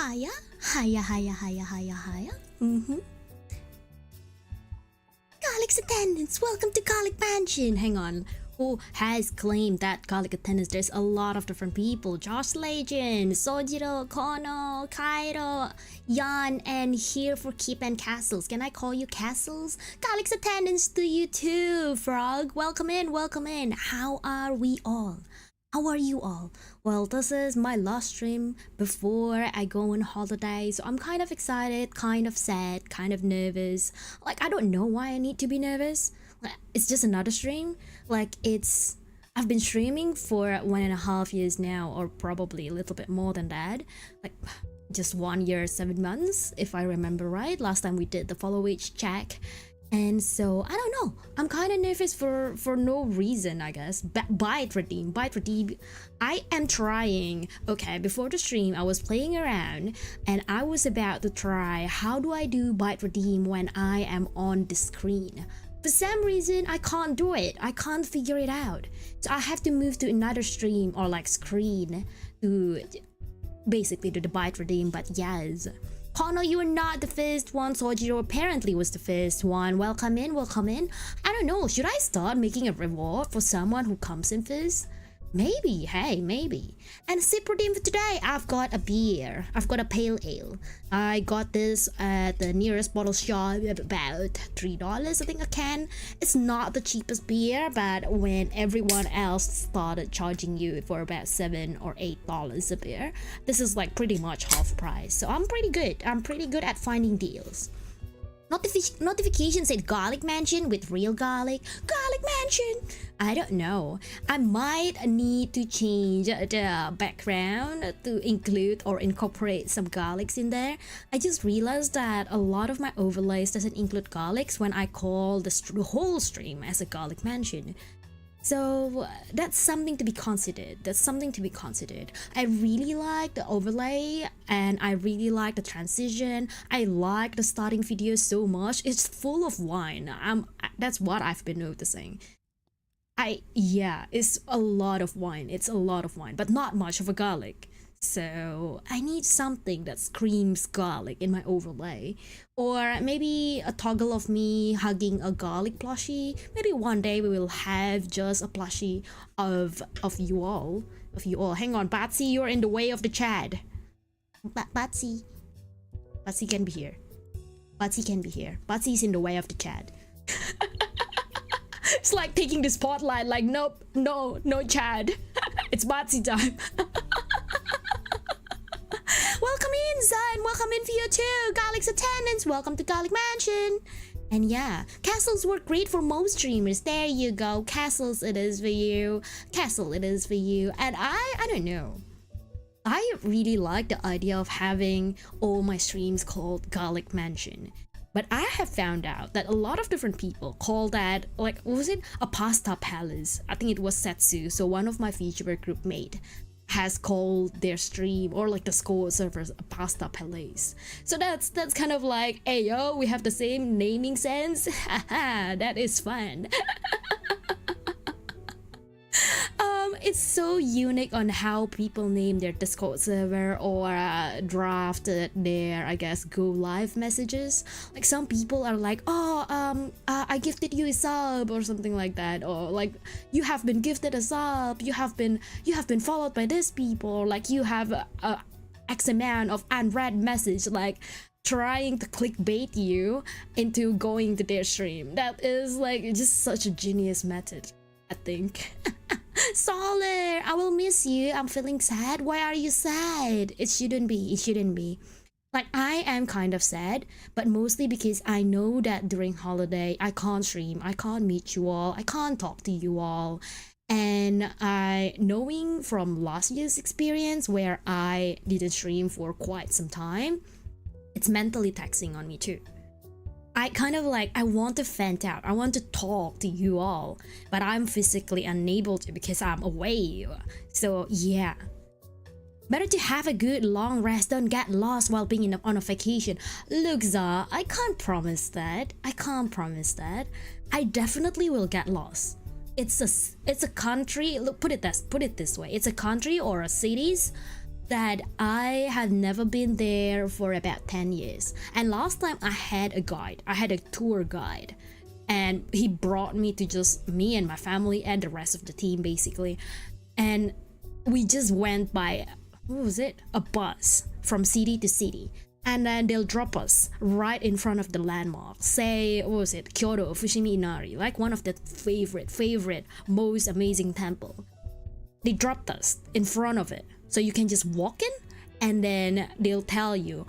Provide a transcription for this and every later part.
Hiya, hiya, hiya, hiya, hiya, hiya. Garlic's attendants, welcome to Garlic Mansion. Hang on, who has claimed that Garlic attendants? There's a lot of different people. Josh Legend, Sojiro, Kono, Kairo, Yan, and here for Keep and Castles. Can I call you Castles? Garlic's attendants to you too, Frog. Welcome in, welcome in. How are we all? How are you all? Well, this is my last stream before I go on holiday, so I'm kind of excited, kind of sad, kind of nervous. Like, I don't know why I need to be nervous. Like, it's just another stream. Like, I've been streaming for 1.5 years now, or probably a little bit more than that. Like, just 1 year, 7 months, if I remember right. Last time we did the follow age check. And so, I don't know, I'm kind of nervous for no reason, I guess. Byte redeem. I am trying. Okay, before the stream, I was playing around and I was about to try how do I do byte redeem when I am on the screen. For some reason, I can't do it. I can't figure it out. So I have to move to another stream or like screen to basically do the byte redeem, but yes. Kono, you are not the first one. Sojiro apparently was the first one. Welcome in, welcome in. I don't know, should I start making a reward for someone who comes in first? Maybe, hey, maybe. And sip redeem for today, I've got a beer. I've got a pale ale. I got this at the nearest bottle shop at about $3, I think, a can. It's not the cheapest beer, but when everyone else started charging you for about $7 or $8 a beer, this is like pretty much half price. So I'm pretty good. I'm pretty good at finding deals. Notification said Garlic Mansion with real garlic. Garlic Mansion! I don't know. I might need to change the background to include or incorporate some garlics in there. I just realized that a lot of my overlays doesn't include garlics when I call the whole stream as a Garlic Mansion. So that's something to be considered. I really like the overlay and I really like the transition. I like the starting video so much. It's full of wine. That's what I've been noticing. Yeah, it's a lot of wine. It's a lot of wine, but not much of a garlic. So I need something that screams garlic in my overlay, or maybe a toggle of me hugging a garlic plushie. Maybe one day we will have just a plushie of you all. Hang on, Batsy, you're in the way of the chat. Batsy can be here. Batsy's in the way of the chat. It's like taking the spotlight. Like, nope, no Chad. It's Batsy time. Welcome in, Zan. Welcome in for you too. Garlic's attendants. Welcome to Garlic Mansion. And yeah, castles work great for most streamers. There you go. Castles it is for you. Castle it is for you. And I don't know. I really like the idea of having all my streams called Garlic Mansion. But I have found out that a lot of different people call that, like, what was it? A pasta palace. I think it was ZATSU. So one of my VTuber group mate has called their stream or like the Discord servers a pasta palace. So that's kind of like, hey yo, we have the same naming sense. Haha, that is fun. It's so unique on how people name their Discord server or draft their, I guess, go live messages. Like some people are like, oh, I gifted you a sub or something like that, or like you have been gifted a sub, you have been followed by this people, or like you have a X amount of unread message, like trying to clickbait you into going to their stream. That is like just such a genius method, I think. Solar, I will miss you. I'm feeling sad. Why are you sad? It shouldn't be. Like, I am kind of sad, but mostly because I know that during holiday I can't stream, I can't meet you all, I can't talk to you all. And knowing from last year's experience where I didn't stream for quite some time, it's mentally taxing on me too. I kind of like, I want to vent out, I want to talk to you all, but I'm physically unable to because I'm away. So yeah, better to have a good long rest, don't get lost while being on a vacation. Look, Za, I can't promise that. I definitely will get lost. It's a country, look, put it this way, it's a country or a cities that I have never been there for about 10 years. And last time I had a tour guide, and he brought me to just me and my family and the rest of the team basically. And we just went by, what was it? A bus from city to city. And then they'll drop us right in front of the landmark. Say, what was it? Kyoto, Fushimi Inari, like one of the favorite, most amazing temple. They dropped us in front of it. So you can just walk in, and then they'll tell you,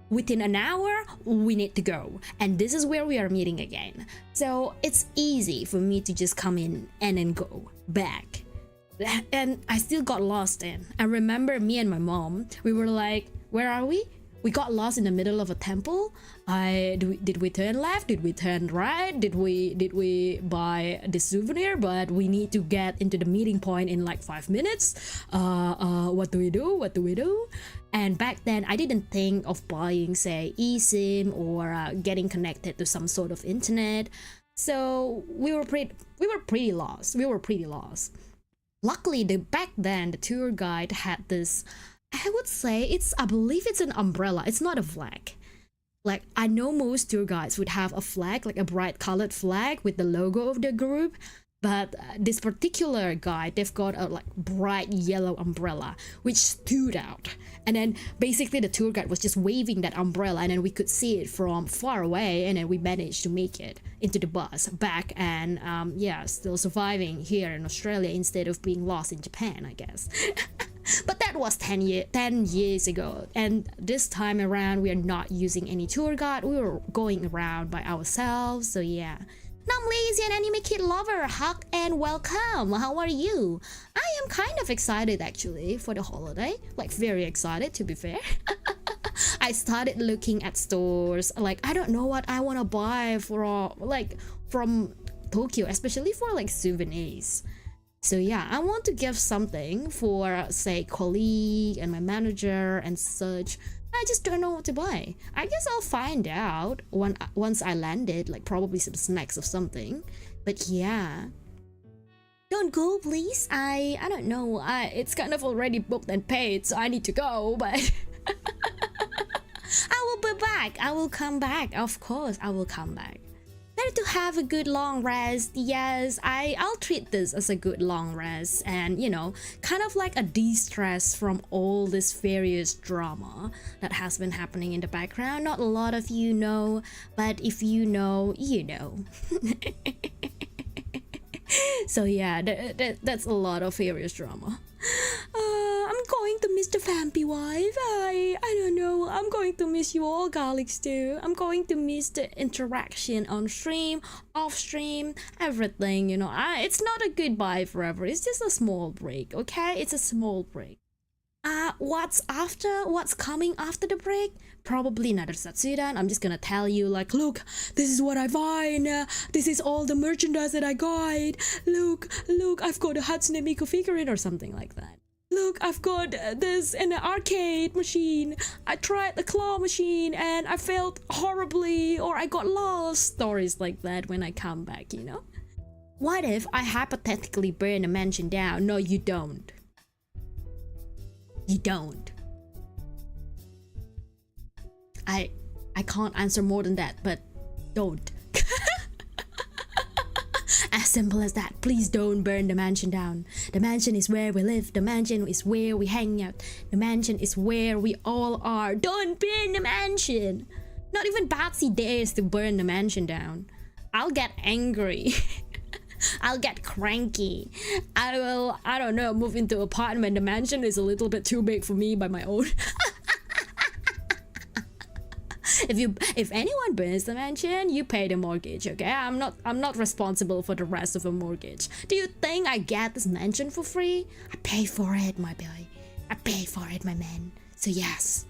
within an hour, we need to go. And this is where we are meeting again. So it's easy for me to just come in and then go back. And I still got lost in. I remember me and my mom, we were like, where are we? We got lost in the middle of a temple. Did we turn left? Did we turn right? Did we buy the souvenir? But we need to get into the meeting point in like 5 minutes. What do we do? What do we do? And back then, I didn't think of buying, say, eSIM or getting connected to some sort of internet. So we were pretty lost. Luckily, back then the tour guide had this. I would say I believe it's an umbrella. It's not a flag. Like, I know most tour guides would have a flag, like a bright colored flag with the logo of the group. But this particular guide, they've got a like bright yellow umbrella, which stood out. And then basically the tour guide was just waving that umbrella, and then we could see it from far away. And then we managed to make it into the bus back, and yeah, still surviving here in Australia instead of being lost in Japan, I guess. But that was 10 years ago, and this time around we are not using any tour guide. We were going around by ourselves, so yeah. Nam Lazy and Anime Kid Lover, hug and welcome. How are you? I am kind of excited actually for the holiday, like very excited to be fair. I started looking at stores, like I don't know what I want to buy for like from Tokyo, especially for like souvenirs. So yeah, I want to give something for, say, colleague and my manager and such. I just don't know what to buy. I guess I'll find out once I landed, like probably some snacks or something. But yeah. Don't go, please. I don't know. It's kind of already booked and paid, so I need to go, but I will be back. I will come back. Of course, I will come back. Better to have a good long rest. Yes, I'll treat this as a good long rest, and you know, kind of like a de-stress from all this various drama that has been happening in the background. Not a lot of you know, but if you know, you know. So yeah, that's a lot of various drama. I'm going to miss the Vampy wife. I don't know. I'm going to miss you all, Garlics too. I'm going to miss the interaction on stream, off stream, everything. You know, it's not a goodbye forever. It's just a small break. Okay, it's a small break. What's coming after the break? Probably another Satsudan. I'm just gonna tell you, like, look, this is what I find. This is all the merchandise that I got. Look, I've got a Hatsune Miku figurine or something like that. Look, I've got this in an arcade machine. I tried the claw machine and I failed horribly, or I got lost. Stories like that when I come back, you know? What if I hypothetically burn a mansion down? No, you don't. You don't. I can't answer more than that, but don't. As simple as that. Please don't burn the mansion down. The mansion is where we live. The mansion is where we hang out. The mansion is where we all are. Don't burn the mansion. Not even Batsy dares to burn the mansion down. I'll get angry. I'll get cranky. I don't know, move into an apartment. The mansion is a little bit too big for me by my own. If anyone burns the mansion, you pay the mortgage, okay? I'm not responsible for the rest of the mortgage. Do you think I get this mansion for free? I pay for it, my boy. I pay for it, my man. So yes.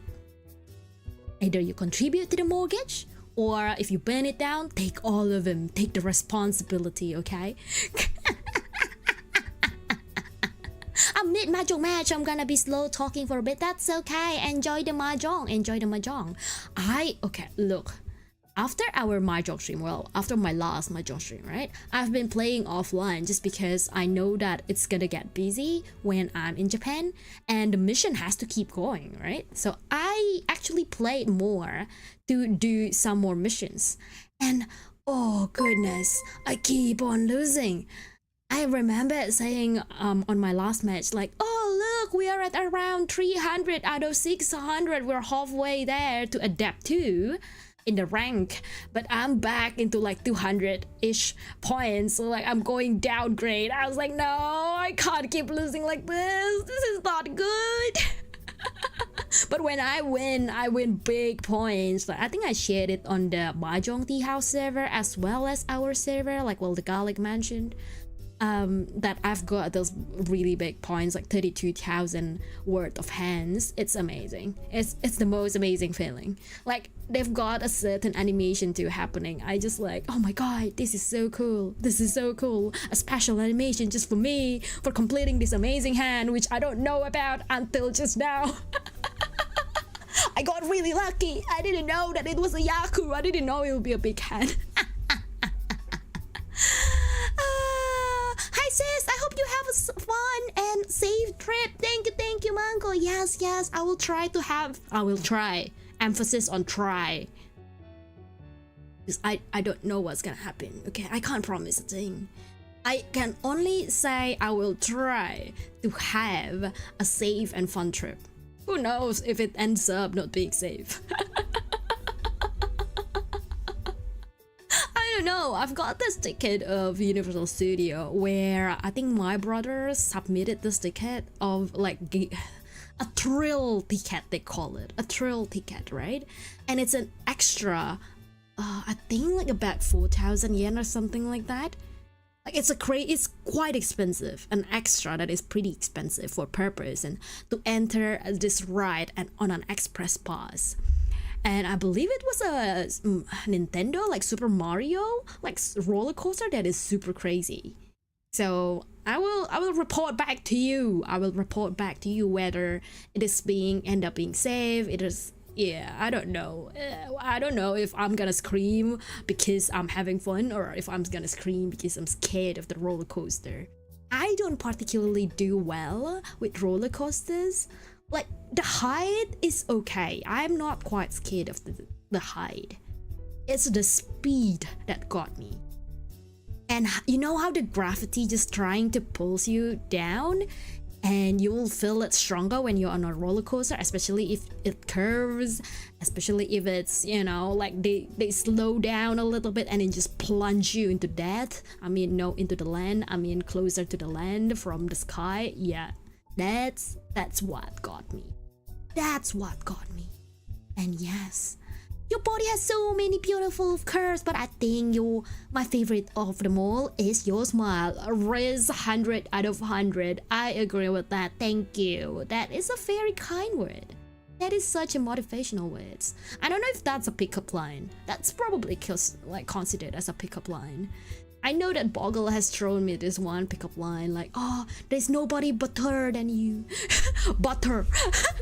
Either you contribute to the mortgage, or if you burn it down, take all of them. Take the responsibility, okay? I'm mid mahjong match. I'm gonna be slow talking for a bit. That's okay. Enjoy the mahjong. Okay, look. after our mahjong stream, well, after my last mahjong stream, right? I've been playing offline just because I know that it's gonna get busy when I'm in Japan and the mission has to keep going, right? So I actually played more to do some more missions. And oh goodness, I keep on losing. I remember saying on my last match, like, oh look, we are at around 300 out of 600. We're halfway there to adapt to in the rank, but I'm back into like 200-ish points, so like I'm going downgrade. I was like, no, I can't keep losing like this. This is not good. But when I win big points. Like I think I shared it on the Mahjong Tea House server as well as our server, like well the Garlic mentioned. That I've got those really big points, like 32,000 worth of hands. It's amazing. It's the most amazing feeling. Like they've got a certain animation too happening. I just like, oh my god, this is so cool. This is so cool. A special animation just for me for completing this amazing hand, which I don't know about until just now. I got really lucky. I didn't know that it was a Yaku. I didn't know it would be a big hand. Hi sis, I hope you have a fun and safe trip. Thank you, Mango. Yes, I will try. Emphasis on try. Because I don't know what's gonna happen. Okay, I can't promise a thing. I can only say I will try to have a safe and fun trip. Who knows if it ends up not being safe. I don't know. I've got this ticket of Universal Studio where I think my brother submitted this ticket of like a thrill ticket, they call it. A thrill ticket, right? And it's an extra, I think like about 4,000 yen or something like that. Like it's quite expensive, an extra that is pretty expensive for per person to enter this ride and on an express pass. And I believe it was a Nintendo, like Super Mario, like roller coaster that is super crazy. So I will report back to you. I will report back to you whether it is end up being safe. It is. Yeah, I don't know. I don't know if I'm gonna scream because I'm having fun or if I'm gonna scream because I'm scared of the roller coaster. I don't particularly do well with roller coasters. Like the height is okay. I'm not quite scared of the height. It's the speed that got me. And you know how the gravity just trying to pulls you down? And you will feel it stronger when you're on a roller coaster, especially if it curves, especially if it's, you know, like they slow down a little bit and then just plunge you into death. I mean, no, into the land. I mean, closer to the land from the sky. Yeah, that's what got me. That's what got me. And yes, your body has so many beautiful curves, but I think my favorite of them all is your smile. Riz 100 out of 100. I agree with that. Thank you. That is a very kind word. That is such a motivational word. I don't know if that's a pickup line. That's probably considered as a pickup line. I know that Boggle has thrown me this one pickup line like, oh, there's nobody better than you. Butter.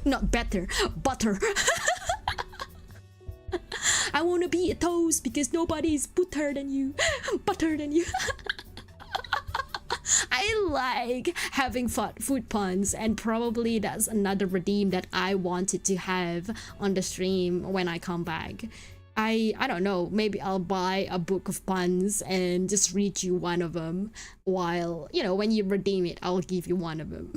Not better. Butter. I want to be a toast because nobody is better than you. Better than you. I like having food puns, and probably that's another redeem that I wanted to have on the stream when I come back. I don't know, maybe I'll buy a book of puns and just read you one of them while, you know, when you redeem it, I'll give you one of them.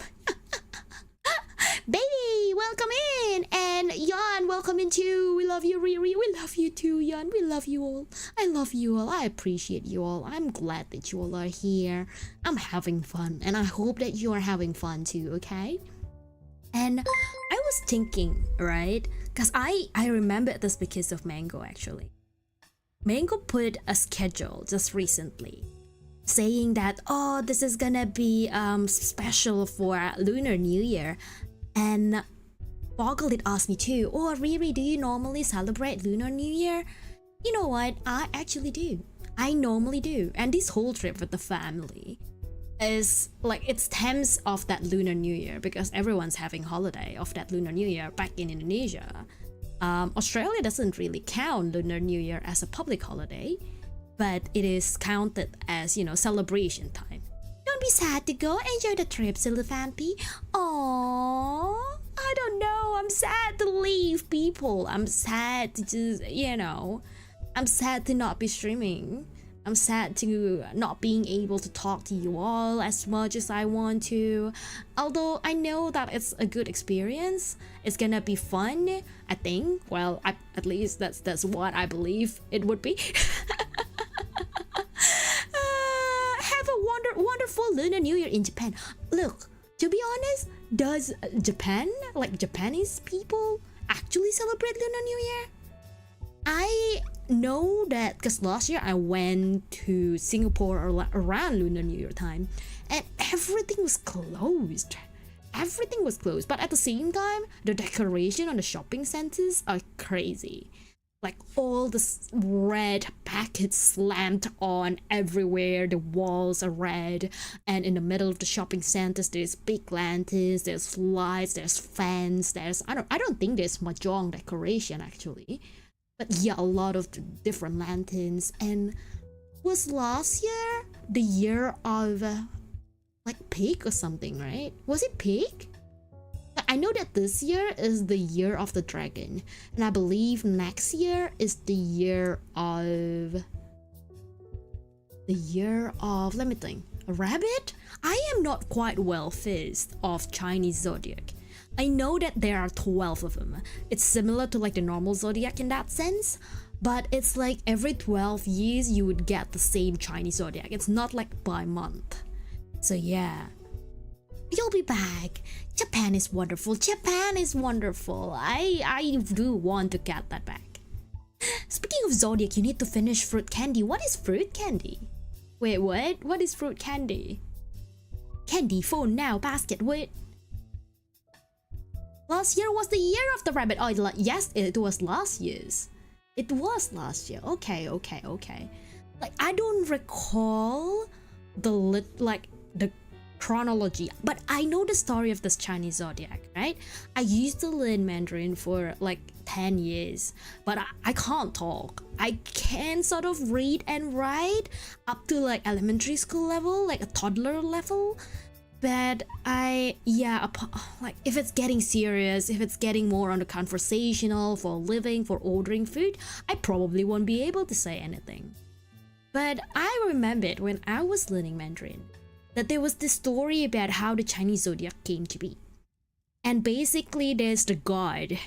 Baby, welcome in, and Yan, welcome in too. We love you, Riri. We love you too, Yan. We love you all. I love you all. I appreciate you all. I'm glad that you all are here. I'm having fun, and I hope that you are having fun too, okay? And I was thinking, right? Because I remember this because of Mango, actually. Mango put a schedule just recently saying that, oh, this is gonna be special for Lunar New Year. And Boggle did ask me too, oh Riri, do you normally celebrate Lunar New Year? You know what, I actually do. I normally do. And this whole trip with the family is like, it stems of that Lunar New Year because everyone's having holiday of that Lunar New Year back in Indonesia. Australia doesn't really count Lunar New Year as a public holiday, but it is counted as, celebration time. Don't be sad to go. Enjoy the trip, silly Fanpy. Aww. I don't know. I'm sad to leave people. I'm sad to just, I'm sad to not be streaming. I'm sad to not being able to talk to you all as much as I want to. Although I know that it's a good experience. It's gonna be fun, I think. Well, at least that's what I believe it would be. Have a wonderful Lunar New Year in Japan. Look, to be honest, does Japan, like Japanese people, actually celebrate Lunar New Year? I know that because last year I went to Singapore around Lunar New Year time, and everything was closed. Everything was closed, but at the same time, the decoration on the shopping centers are crazy. Like all the red packets slammed on everywhere. The walls are red, and in the middle of the shopping centers, there's big lanterns, there's lights, there's fans, there's I don't think there's mahjong decoration actually. But yeah, a lot of different lanterns. And was last year the year of like pig or something, right? Was it pig? I know that this year is the year of the dragon, and I believe next year is the year of let me think, a rabbit? I am not quite well versed of Chinese zodiac. I know that there are 12 of them. It's similar to like the normal zodiac in that sense, but it's like every 12 years you would get the same Chinese zodiac. It's not like by month. So yeah, you'll be back. Japan is wonderful. Japan is wonderful. I do want to get that back. Speaking of zodiac, you need to finish fruit candy. What is fruit candy? Wait, what? What is fruit candy? Candy, phone now, basket, wait. Last year was the year of the rabbit. Oh, yes, it was last year's. It was last year. Okay. Like, I don't recall the chronology, but I know the story of this Chinese zodiac, right? I used to learn Mandarin for like 10 years, but I can't talk. I can sort of read and write up to like elementary school level, like a toddler level. But like if it's getting serious, if it's getting more on the conversational for living, for ordering food, I probably won't be able to say anything. But I remembered when I was learning Mandarin that there was this story about how the Chinese zodiac came to be. And basically there's the god,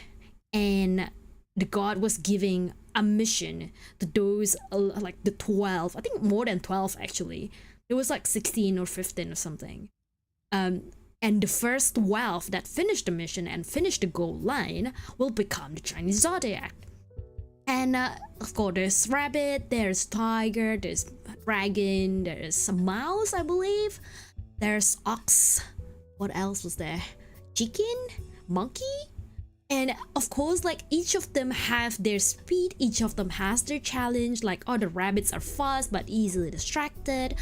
and the god was giving a mission to those like the 12, I think more than 12 actually. It was like 16 or 15 or something. And the first 12 that finished the mission and finished the goal line will become the Chinese zodiac. And of course there's rabbit, there's tiger, there's dragon, there's a mouse, I believe, there's ox, what else was there, chicken, monkey. And of course, like each of them have their speed, each of them has their challenge. Like, oh, the rabbits are fast but easily distracted.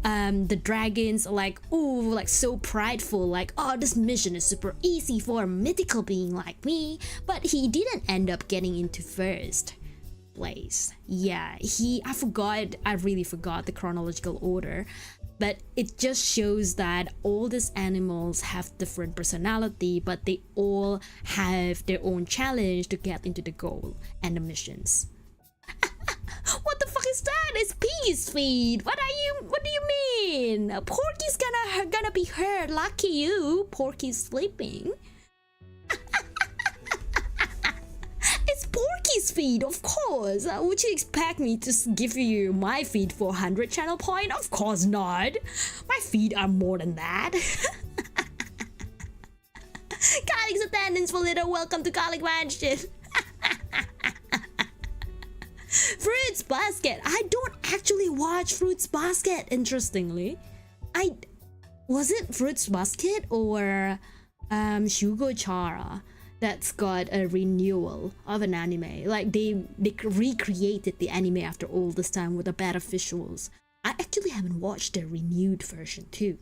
The dragons are like, oh, like so prideful, like, oh, this mission is super easy for a mythical being like me. But he didn't end up getting into first place. Yeah, I really forgot the chronological order. But it just shows that all these animals have different personality, but they all have their own challenge to get into the goal and the missions. What the fuck is that? It's Piggy's feed. What do you mean? Porky's gonna be hurt. Lucky you. Porky's sleeping. It's Porky's feed, of course. Would you expect me to give you my feed for 100 channel point? Of course not. My feed are more than that. Garlic's attendance for little. Welcome to Garlic Mansion. Fruits Basket. I don't actually watch Fruits Basket, interestingly. Was it Fruits Basket or Shugo Chara that's got a renewal of an anime? Like they recreated the anime after all this time with the better visuals. I actually haven't watched the renewed version too.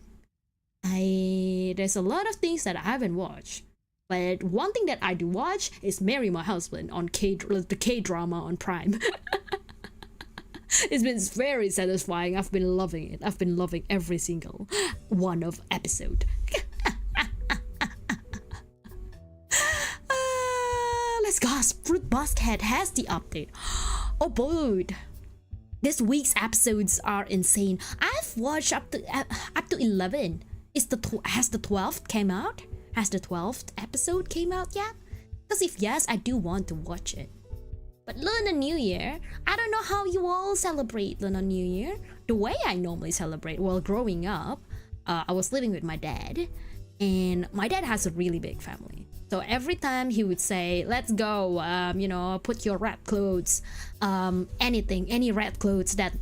There's a lot of things that I haven't watched. But one thing that I do watch is Marry My Husband on the K-drama on Prime. It's been very satisfying. I've been loving it. I've been loving every single one of episode. Let's go. Fruit Basket has the update. Oh boy, this week's episodes are insane. I've watched up to 11. Has the 12th came out? Has the 12th episode came out yet? Because if yes, I do want to watch it. But Lunar New Year, I don't know how you all celebrate Lunar New Year. The way I normally celebrate, well, growing up, I was living with my dad, and my dad has a really big family. So every time he would say, let's go, put your red clothes, any red clothes that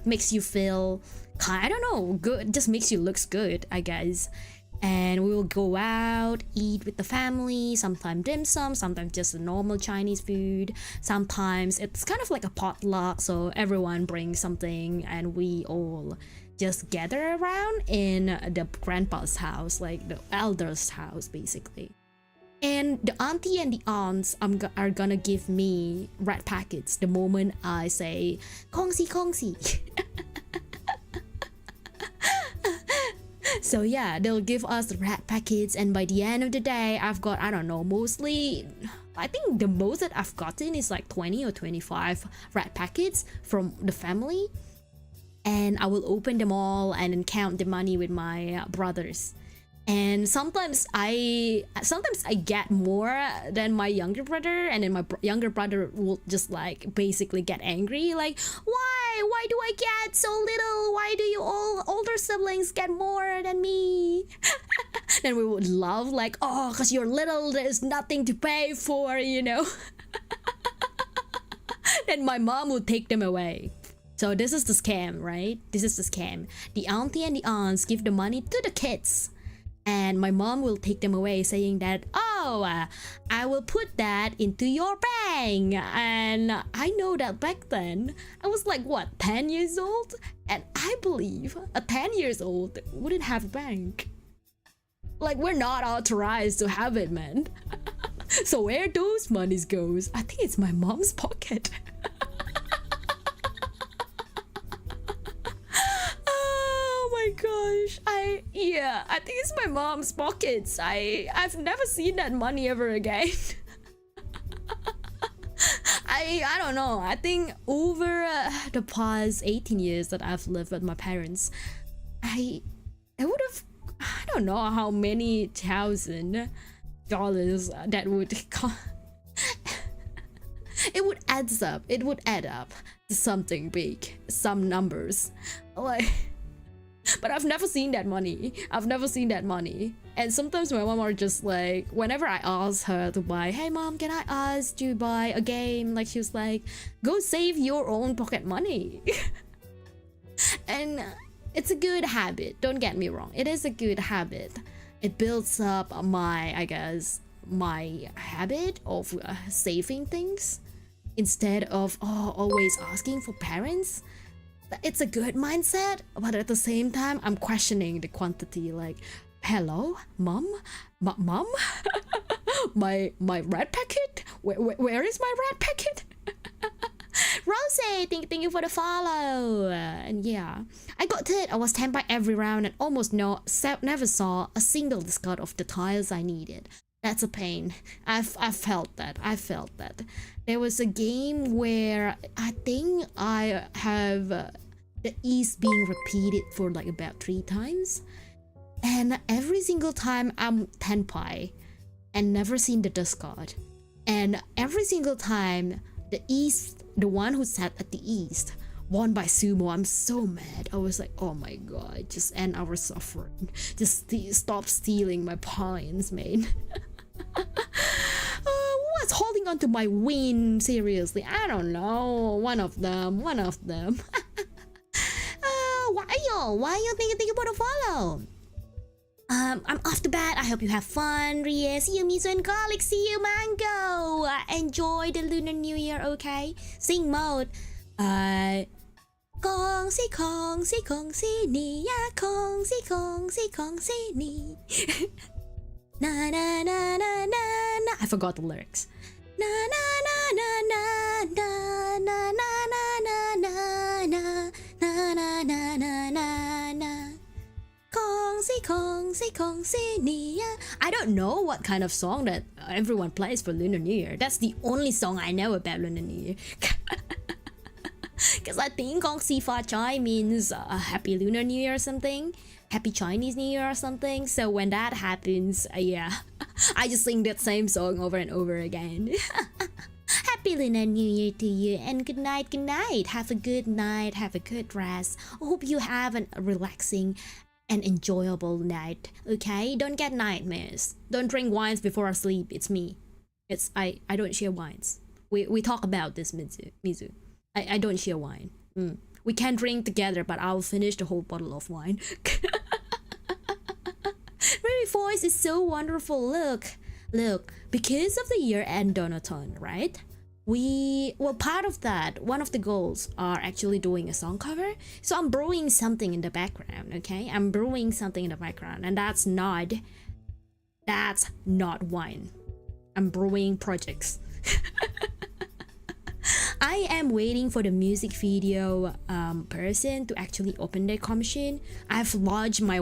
makes you feel, I don't know, good, just makes you looks good, I guess. And we will go out, eat with the family, sometimes dim sum, sometimes just a normal Chinese food. Sometimes it's kind of like a potluck, so everyone brings something and we all just gather around in the grandpa's house, like the elder's house, basically. And the auntie and the aunts are gonna give me red packets the moment I say, Kongsi, Kongsi. So yeah, they'll give us the red packets, and by the end of the day, I've got, I don't know, mostly, I think the most that I've gotten is like 20 or 25 red packets from the family. And I will open them all and then count the money with my brothers. And sometimes I get more than my younger brother, and then my younger brother will just like basically get angry, like, why do I get so little? Why do you all older siblings get more than me? Then we would laugh like, oh, because you're little, there's nothing to pay for, you know. Then my mom would take them away. So this is the scam, right? This is the scam. The auntie and the aunts give the money to the kids, and my mom will take them away, saying that, oh, I will put that into your bank. And I know that back then, I was like, what, 10 years old? And I believe a 10 years old wouldn't have a bank. Like, we're not authorized to have it, man. So where those monies goes, I think it's my mom's pocket. Gosh, I think it's my mom's pockets. I've never seen that money ever again. I don't know. I think over the past 18 years that I've lived with my parents, I would have, I don't know how many $1,000 that would it would add up to something big, some numbers, like. But I've never seen that money. And sometimes my mom are just like, whenever I ask her to buy, hey mom, can I ask to buy a game? Like, she was like, go save your own pocket money. And it's a good habit. Don't get me wrong. It is a good habit. It builds up my habit of saving things instead of always asking for parents. It's a good mindset, but at the same time, I'm questioning the quantity. Like, hello, mom, mom, my red packet. Where is my red packet? Rose, thank you for the follow. And yeah, I got it. I was tamped by every round and almost never saw a single discard of the tiles I needed. That's a pain. I felt that. There was a game where I think I have the East being repeated for like about 3 times, and every single time I'm tenpai and never seen the discard, and every single time the East, the one who sat at the East, won by sumo. I'm so mad. I was like, oh my god, just end our suffering. Just stop stealing my points, man. What's holding on to my win? Seriously, I don't know. One of them. Why you thank you for the follow. I'm off to bed. I hope you have fun, Riera. See you, Miso and Garlic. See you, Mango. Enjoy the Lunar New Year, okay? Sing mode. Kong si ni ya kong si ni. Na na na na forgot the lyrics. Na na na na na na na na na na na na na na na na na. Kong si nia. I don't know what kind of song that everyone plays for Lunar New Year. That's the only song I know about Lunar New Year. Because I think Kong Si Fa Chai means Happy Lunar New Year or something. Happy Chinese New Year or something. So when that happens, yeah, I just sing that same song over and over again. Happy Lunar New Year to you, and good night, good night. Have a good night, have a good rest. I hope you have a relaxing and enjoyable night, okay? Don't get nightmares. Don't drink wines before sleep. It's me. I don't share wines. We talk about this, Mizu. I don't share wine. We can drink together, but I'll finish the whole bottle of wine. My voice is so wonderful. Look, because of the year-end donathon, right? Part of that, one of the goals are actually doing a song cover. So I'm brewing something in the background, okay? I'm brewing something in the background, and that's not wine. I'm brewing projects. I am waiting for the music video person to actually open their commission. I've lodged my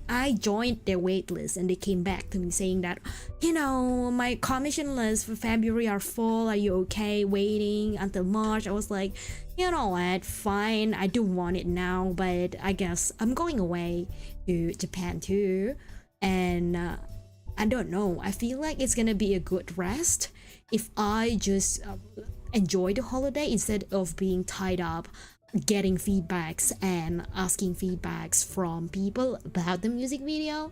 I joined their wait list, and they came back to me saying that, you know, my commission list for February are full. Are you okay waiting until March? I was like, you know what, fine, I do want it now, but I guess I'm going away to Japan too, and I don't know, I feel like it's gonna be a good rest if I just enjoy the holiday instead of being tied up getting feedbacks and asking feedbacks from people about the music video.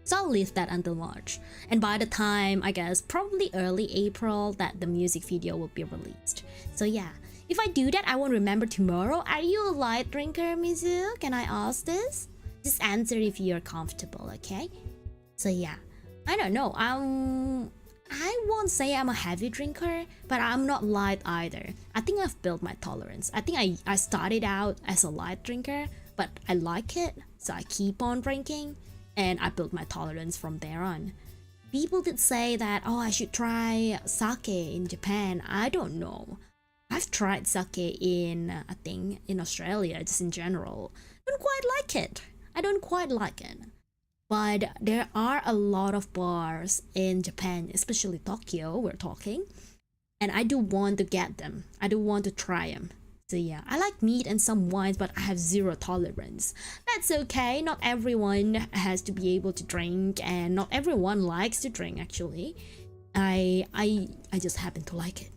So I'll leave that until March, and by the time, I guess probably early April, that the music video will be released. So yeah, if I do that, I won't remember tomorrow. Are you a light drinker, Mizu? Can I ask this? Just answer if you're comfortable, okay? So yeah, I don't know, I won't say I'm a heavy drinker, but I'm not light either. I think I've built my tolerance. I think I started out as a light drinker, but I like it, so I keep on drinking, and I built my tolerance from there on. People did say that, oh, I should try sake in Japan. I don't know. I've tried sake in, I think, in Australia, just in general. I don't quite like it. I don't quite like it. But there are a lot of bars in Japan, especially Tokyo, we're talking. And I do want to get them. I do want to try them. So yeah, I like meat and some wines, but I have zero tolerance. That's okay. Not everyone has to be able to drink, and not everyone likes to drink, actually. I just happen to like it.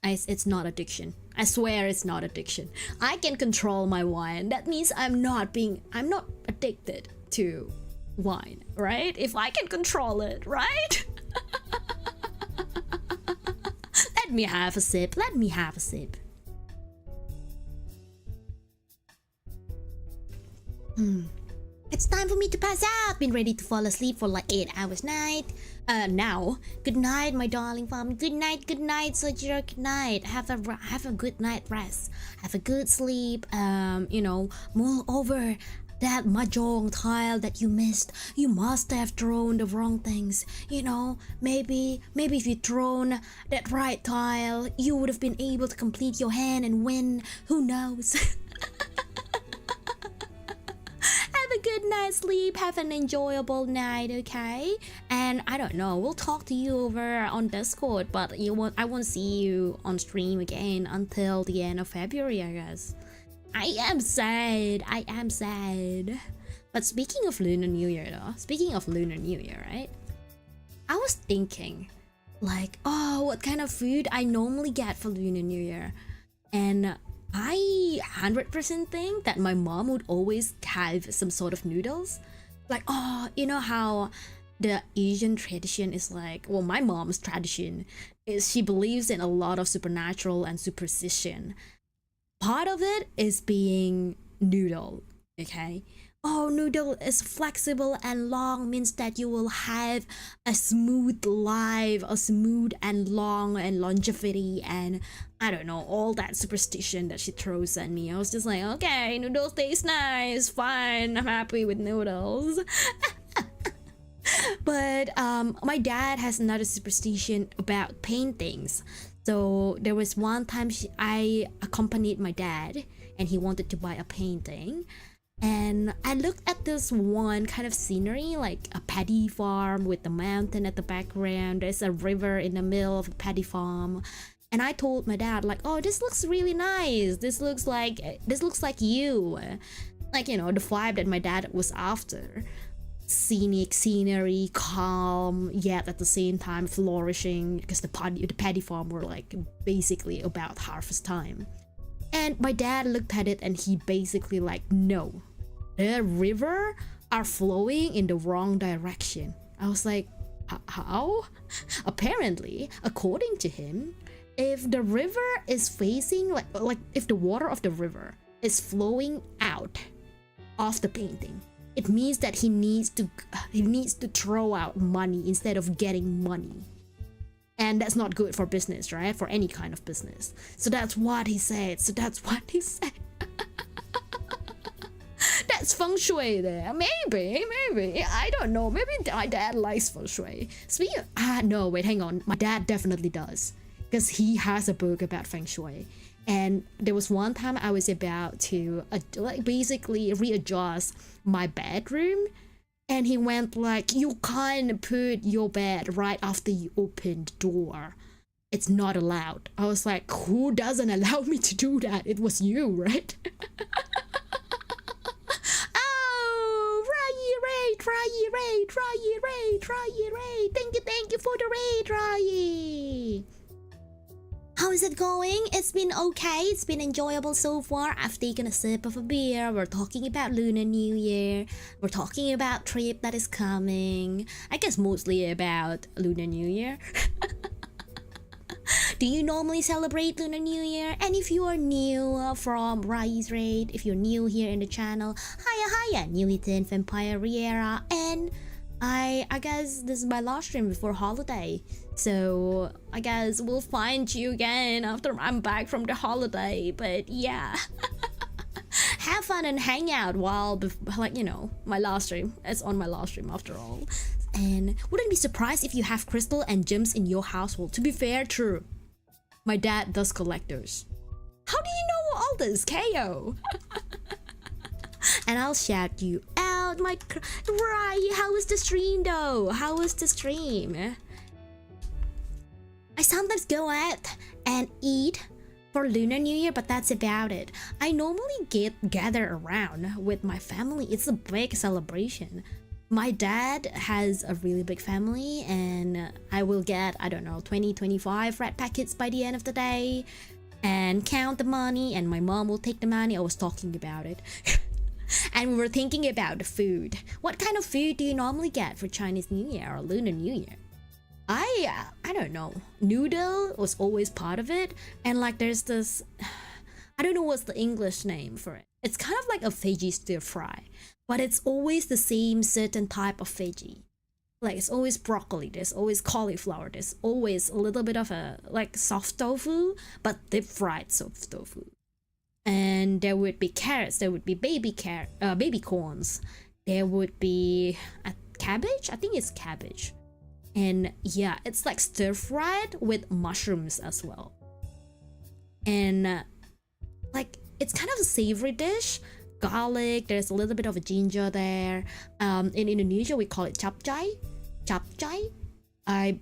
It's not addiction. I swear it's not addiction. I can control my wine. That means I'm not addicted to wine, right? If I can control it, right? Let me have a sip. Let me have a sip. It's time for me to pass out. Been ready to fall asleep for like 8 hours now. Good night, my darling family. Good night, Sojiro. Good night. Have a good night rest. Have a good sleep. Mull over that mahjong tile that you missed. You must have thrown the wrong things. You know, maybe if you thrown that right tile, you would have been able to complete your hand and win. Who knows? Have a good night's sleep, have an enjoyable night, okay? And I don't know, we'll talk to you over on Discord, but I won't see you on stream again until the end of February, I guess. I am sad. But speaking of Lunar New Year right? I was thinking, like, oh, what kind of food I normally get for Lunar New Year. And I 100% think that my mom would always have some sort of noodles. Like, oh, you know how the Asian tradition is like, well, my mom's tradition is she believes in a lot of supernatural and superstition. Part of it is being noodle, okay? Oh, noodle is flexible and long means that you will have a smooth life, a smooth and long and longevity, and I don't know, all that superstition that she throws at me. I was just like, okay, noodles taste nice, fine, I'm happy with noodles. But my dad has another superstition about paintings. So there was one time I accompanied my dad and he wanted to buy a painting. And I looked at this one kind of scenery, like a paddy farm with the mountain at the background. There's a river in the middle of a paddy farm. And I told my dad, like, oh, this looks really nice. This looks like you. Like, you know, the vibe that my dad was after. Scenic scenery, calm, yet at the same time flourishing, because the paddy farm were like basically about harvest time. And my dad looked at it and he basically like, no, the river are flowing in the wrong direction. I was like, how? Apparently, according to him, if the river is facing like if the water of the river is flowing out of the painting, it means that he needs to throw out money instead of getting money. And that's not good for business, right? For any kind of business. So that's what he said. That's feng shui there. Maybe. I don't know. Maybe my dad likes feng shui. No, wait, hang on. My dad definitely does. Because he has a book about feng shui. And there was one time I was about to basically readjust my bedroom, and he went like, you can't put your bed right after you open the door. It's not allowed. I was like, who doesn't allow me to do that? It was you, right? Oh, Rai. Thank you for the raid, Rai. How is it going? It's been okay. It's been enjoyable so far. I've taken a sip of a beer. We're talking about Lunar New Year. We're talking about trip that is coming. I guess mostly about Lunar New Year. Do you normally celebrate Lunar New Year? And if you are new from Rai's Raid, if you're new here in the channel, hiya, Newton, Vampire Riera, and I guess this is my last stream before holiday. So I guess we'll find you again after I'm back from the holiday. But yeah, have fun and hang out while, like, you know, my last stream. It's on my last stream after all. And wouldn't be surprised if you have crystal and gems in your household. To be fair, true. My dad does collect those. How do you know all this, KO? And I'll shout you out, Right, how was the stream though? How was the stream? I sometimes go out and eat for Lunar New Year, but that's about it. I normally gather around with my family. It's a big celebration. My dad has a really big family, and I will get, I don't know, 20-25 red packets by the end of the day and count the money, and my mom will take the money. I was talking about it. And we were thinking about the food. What kind of food do you normally get for Chinese New Year or Lunar New Year? I don't know. Noodle was always part of it, and like there's this, I don't know what's the English name for it. It's kind of like a veggie stir fry, but it's always the same certain type of veggie. Like it's always broccoli, there's always cauliflower, there's always a little bit of a like soft tofu, but deep fried soft tofu. And there would be carrots, there would be baby corns, there would be a cabbage, I think it's cabbage. And yeah, it's like stir fried with mushrooms as well. And like it's kind of a savory dish. Garlic, there's a little bit of a ginger there. In Indonesia we call it capcay. I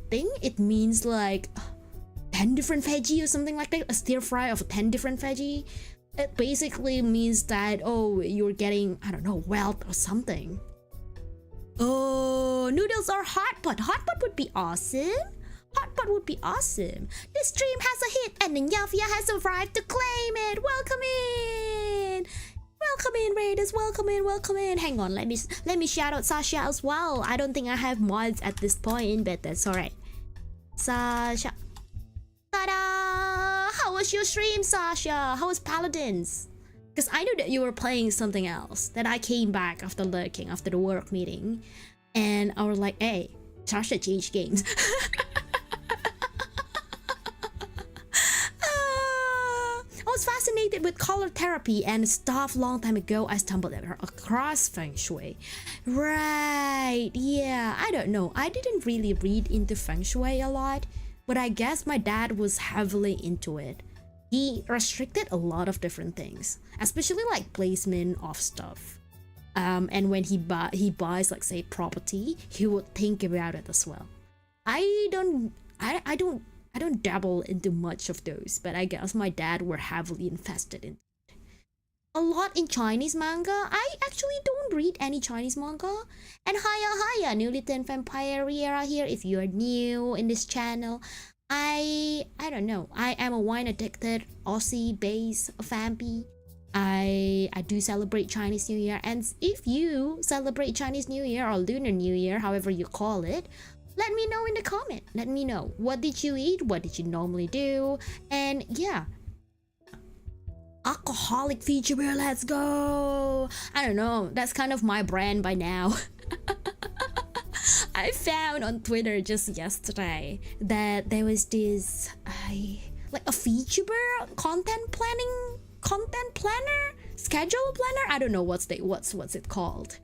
think it means like 10 different veggie or something like that. A stir fry of 10 different veggie. It basically means that, oh, you're getting, I don't know, wealth or something. Oh, noodles or hot pot. Hot pot would be awesome. Hot pot would be awesome. This stream has a hit and the Yafia has arrived to claim it. Welcome in. Welcome in, Raiders. Welcome in. Hang on, let me shout out Sasha as well. I don't think I have mods at this point, but that's alright. Sasha. Ta-da! How was your stream, Sasha? How was Paladins? Because I knew that you were playing something else. That I came back after lurking, after the work meeting. And I was like, hey, Sasha changed games. I was fascinated with color therapy and stuff. Long time ago I stumbled across Feng Shui. Right, yeah, I don't know. I didn't really read into feng shui a lot, but I guess my dad was heavily into it. He restricted a lot of different things, especially like placement of stuff. And when he buys like say property, he would think about it as well. I don't dabble into much of those, but I guess my dad were heavily invested in a lot in Chinese manga. I actually don't read any Chinese manga. And hiya, new little vampire Riera here. If you're new in this channel, I don't know. I am a wine addicted Aussie based vampy. I do celebrate Chinese New Year, and if you celebrate Chinese New Year or Lunar New Year, however you call it, let me know in the comment. Let me know, what did you eat, what did you normally do, and yeah. Alcoholic VTuber, let's go. I don't know, that's kind of my brand by now. I found on Twitter just yesterday that there was this like a VTuber content planner, schedule planner. I don't know what's it called,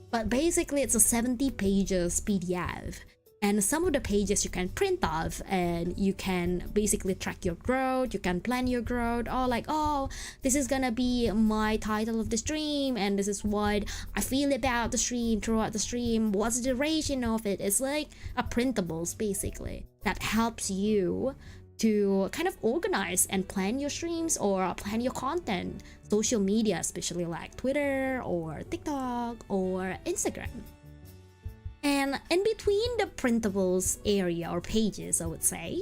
but basically it's a 70 pages PDF, and some of the pages you can print off, and you can basically track your growth, you can plan your growth, or like, oh, this is gonna be my title of the stream, and this is what I feel about the stream throughout the stream, what's the duration of it. It's like a printables basically that helps you to kind of organize and plan your streams or plan your content, social media, especially like Twitter or TikTok or Instagram. And in between the printables area or pages, I would say,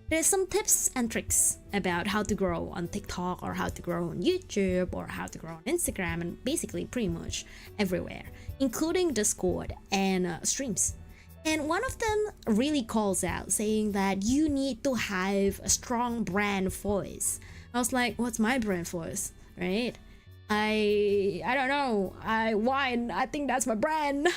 there's some tips and tricks about how to grow on TikTok or how to grow on YouTube or how to grow on Instagram, and basically pretty much everywhere, including Discord and streams. And one of them really calls out saying that you need to have a strong brand voice. I was like, what's my brand voice, right? I don't know. Wine, I think that's my brand.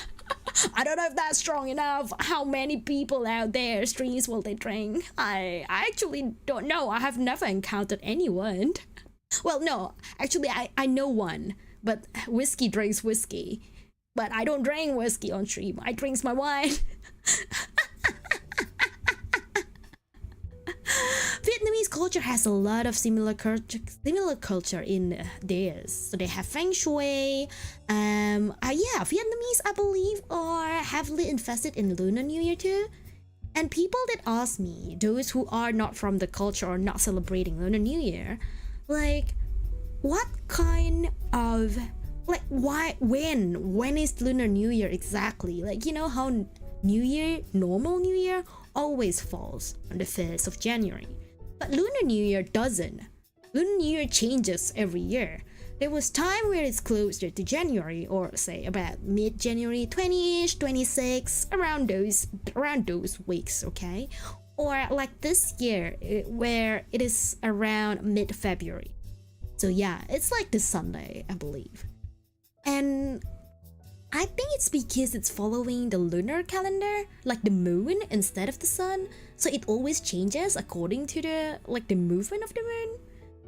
I don't know if that's strong enough. How many people out there streams will they drink? I actually don't know. I have never encountered anyone. Well, no, actually I know one, but whiskey drinks whiskey. But I don't drink whiskey on stream. I drinks my wine. Vietnamese culture has a lot of similar culture in theirs. So they have feng shui. Yeah, Vietnamese, I believe, are heavily invested in Lunar New Year too. And people that ask me, those who are not from the culture or not celebrating Lunar New Year, like, what kind of, like, why, when is Lunar New Year exactly? Like, you know how New Year, normal New Year, always falls on the 1st of January. But Lunar New Year doesn't. Lunar New Year changes every year. There was time where it's closer to January, or say about mid-January, 20-ish, 26, around those weeks, okay? Or like this year, where it is around mid-February. So yeah, it's like this Sunday, I believe. And I think it's because it's following the lunar calendar, like the moon instead of the sun, so it always changes according to the movement of the moon.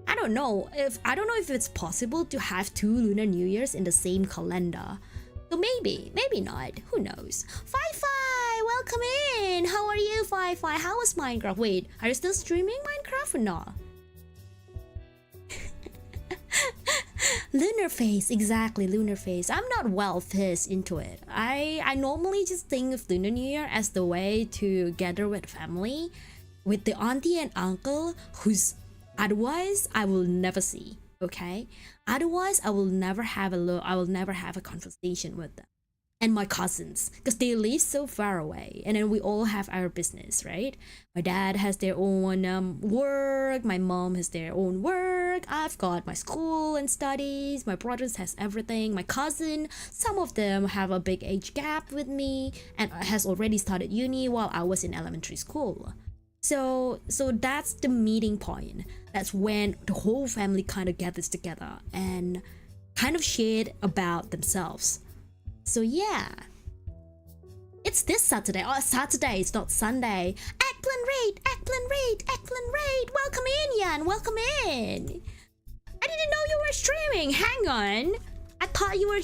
I don't know if it's possible to have 2 Lunar New Years in the same calendar. So maybe not, who knows. Fi-Fi, welcome in! How are you, Fi-Fi? How was Minecraft? Wait, are you still streaming Minecraft or not? Lunar phase, exactly, lunar phase. I'm not well versed into it. I normally just think of Lunar New Year as the way to gather with family, with the auntie and uncle whose otherwise I will never see, okay? Otherwise I will never have a conversation with them. And my cousins, because they live so far away, and then we all have our business, right? My dad has their own work, my mom has their own work, I've got my school and studies, my brothers has everything, my cousin, some of them have a big age gap with me and has already started uni while I was in elementary school. So that's the meeting point. That's when the whole family kind of gathers together and kind of shared about themselves. So yeah, it's this Saturday. Oh, Saturday, it's not Sunday. Eklund Raid, welcome in, Jan, welcome in. I didn't know you were streaming. Hang on, I thought you were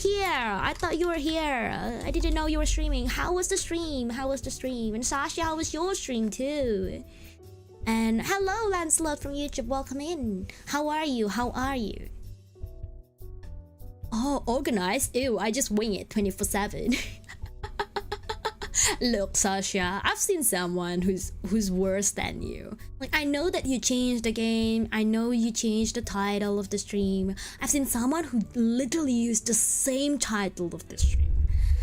here. I didn't know you were streaming. How was the stream? And Sasha, how was your stream too? And hello, Lancelot from YouTube. Welcome in. How are you? Oh, organized? Ew, I just wing it 24/7. Look, Sasha, I've seen someone who's worse than you. Like, I know that you changed the game. I know you changed the title of the stream. I've seen someone who literally used the same title of the stream.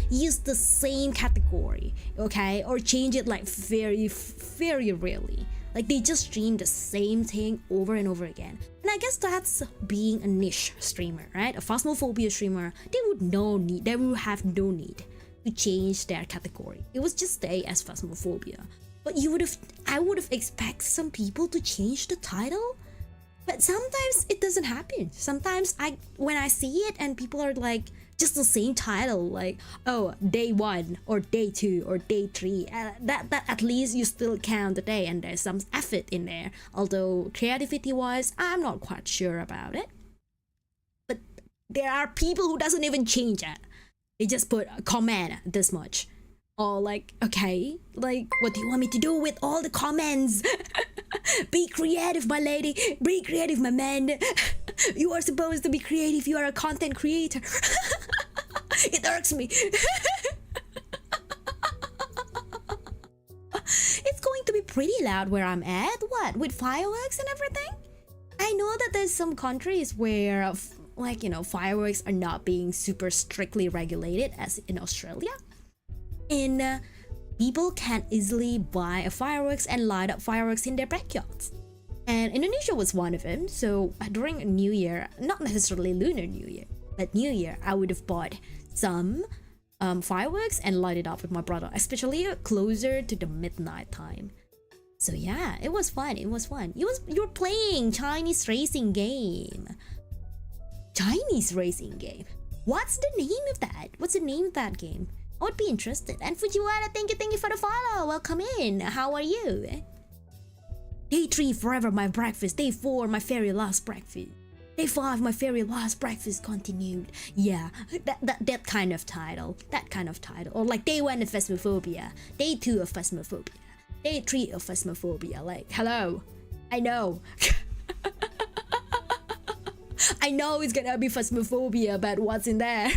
Used the same category, okay? Or change it like very, very rarely. Like, they just stream the same thing over and over again. And I guess that's being a niche streamer, right? A Phasmophobia streamer, they would have no need to change their category. It was just stay as Phasmophobia. But I would have expected some people to change the title. But sometimes it doesn't happen. Sometimes when I see it and people are like just the same title, like, oh, day 1 or day 2 or day 3, that at least you still count the day and there's some effort in there. Although creativity wise, I'm not quite sure about it. But there are people who doesn't even change it. They just put a comment this much. Or like, okay, like, what do you want me to do with all the comments? Be creative, my lady. Be creative, my man. You are supposed to be creative. You are a content creator. It irks me. It's going to be pretty loud where I'm at. What? With fireworks and everything? I know that there's some countries where, like, you know, fireworks are not being super strictly regulated as in Australia. And people can easily buy a fireworks and light up fireworks in their backyards. And Indonesia was one of them. So during New Year, not necessarily Lunar New Year, but New Year, I would have bought some fireworks and light it up with my brother, especially closer to the midnight time. So yeah, it was fun. You were playing Chinese racing game. What's the name of that? What's the name of that game? I would be interested. And Fujiwara, thank you for the follow. Welcome in. How are you? Day 3, forever my breakfast. Day 4, my very last breakfast. Day 5, my very last breakfast continued. Yeah, that kind of title. Or like day 1 of Phasmophobia. Day 2 of Phasmophobia. Day 3 of Phasmophobia. Like, hello. I know. I know it's gonna be Phasmophobia, but what's in there?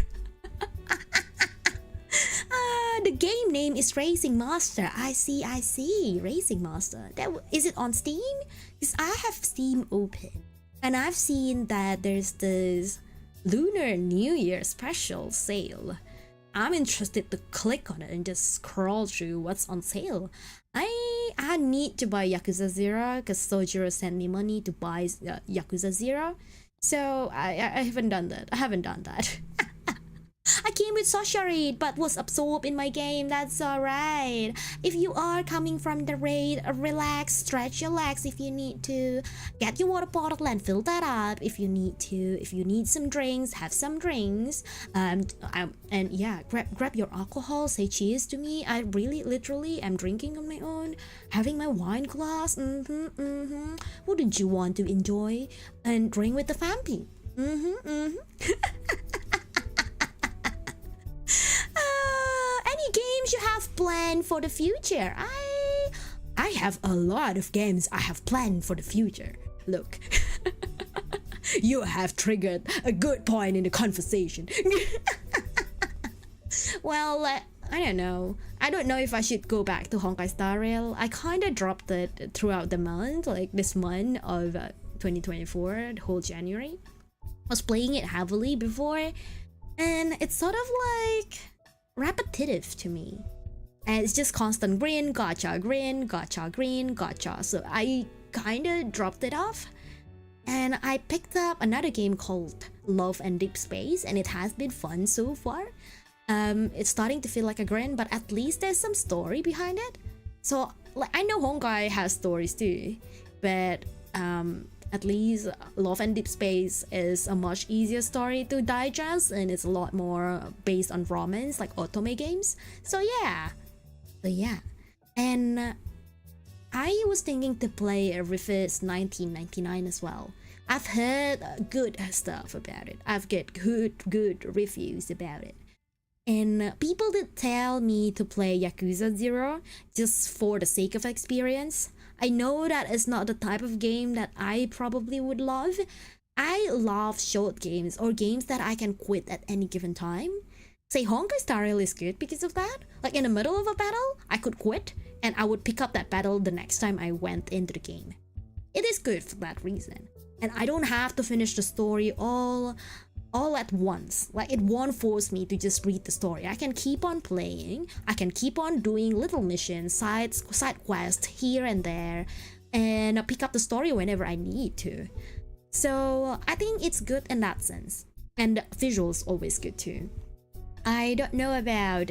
The game name is Racing Master. I see. Racing Master. Is it on Steam? Because I have Steam open. And I've seen that there's this Lunar New Year special sale. I'm interested to click on it and just scroll through what's on sale. I need to buy Yakuza 0 because Sojiro sent me money to buy Yakuza 0. So I haven't done that. I came with Sasha raid but was absorbed in my game. That's alright. If you are coming from the raid, relax, stretch your legs if you need to. Get your water bottle and fill that up if you need to. If you need some drinks, have some drinks. And yeah, grab your alcohol, say cheers to me. I really literally am drinking on my own, having my wine glass. Wouldn't you want to enjoy and drink with the family? Any games you have planned for the future? I have a lot of games I have planned for the future. Look, you have triggered a good point in the conversation. Well, I don't know. I don't know if I should go back to Honkai Star Rail. I kind of dropped it throughout the month, like this month of 2024, the whole January. I was playing it heavily before, and it's sort of like repetitive to me. And it's just constant green, gacha, green, gacha, green, gacha. So I kind of dropped it off. And I picked up another game called Love and Deep Space, and it has been fun so far. It's starting to feel like a grind, but at least there's some story behind it. So like, I know Honkai has stories too, but at least Love and Deep Space is a much easier story to digest, and it's a lot more based on romance, like otome games. So yeah. And I was thinking to play Rivers 1999 as well. I've heard good stuff about it. I've get good reviews about it. And people did tell me to play Yakuza 0 just for the sake of experience. I know that it's not the type of game that I probably would love. I love short games or games that I can quit at any given time. Say Honkai Star Rail is good because of that. Like in the middle of a battle, I could quit and I would pick up that battle the next time I went into the game. It is good for that reason. And I don't have to finish the story all at once. Like it won't force me to just read the story. I can keep on playing. I can keep on doing little missions, side quests here and there, and pick up the story whenever I need to. So I think it's good in that sense. And visuals always good too. I don't know about,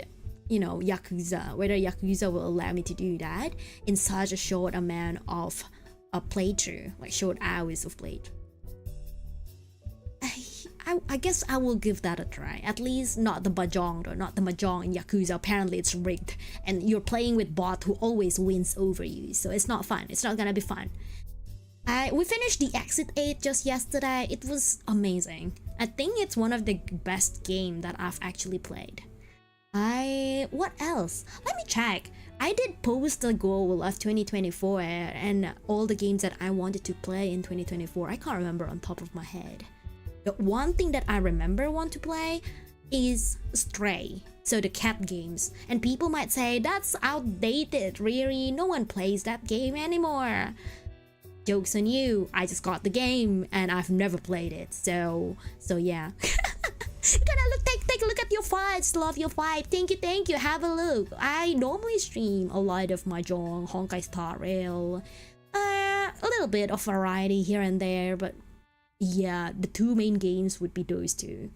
Yakuza, whether Yakuza will allow me to do that in such a short amount of a playthrough, like short hours of playthrough. I guess I will give that a try. At least not the mahjong though, not the mahjong in Yakuza. Apparently it's rigged and you're playing with bot who always wins over you. So it's not fun. It's not gonna be fun. We finished the Exit 8 just yesterday. It was amazing. I think it's one of the best game that I've actually played. What else? Let me check. I did post the goal of 2024 and all the games that I wanted to play in 2024. I can't remember on top of my head. The one thing that I remember want to play is Stray, so the cat games. And people might say, that's outdated, really, no one plays that game anymore. Joke's on you, I just got the game and I've never played it, so yeah. Take a look at your fights, love your fight, thank you, have a look. I normally stream a lot of mahjong, Honkai Star Rail, a little bit of variety here and there, but yeah, the two main games would be those two.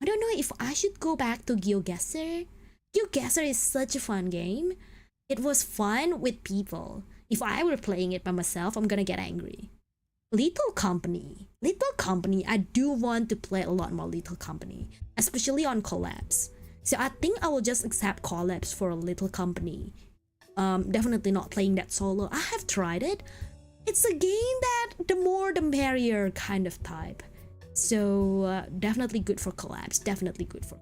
I don't know if I should go back to GeoGuessr. GeoGuessr is such a fun game. It was fun with people. If I were playing it by myself, I'm gonna get angry. Little Company, I do want to play a lot more Little Company, especially on collabs. So I think I will just accept collabs for a Little Company. Definitely not playing that solo. I have tried it. It's a game that the more the merrier kind of type. So definitely good for collabs, definitely good for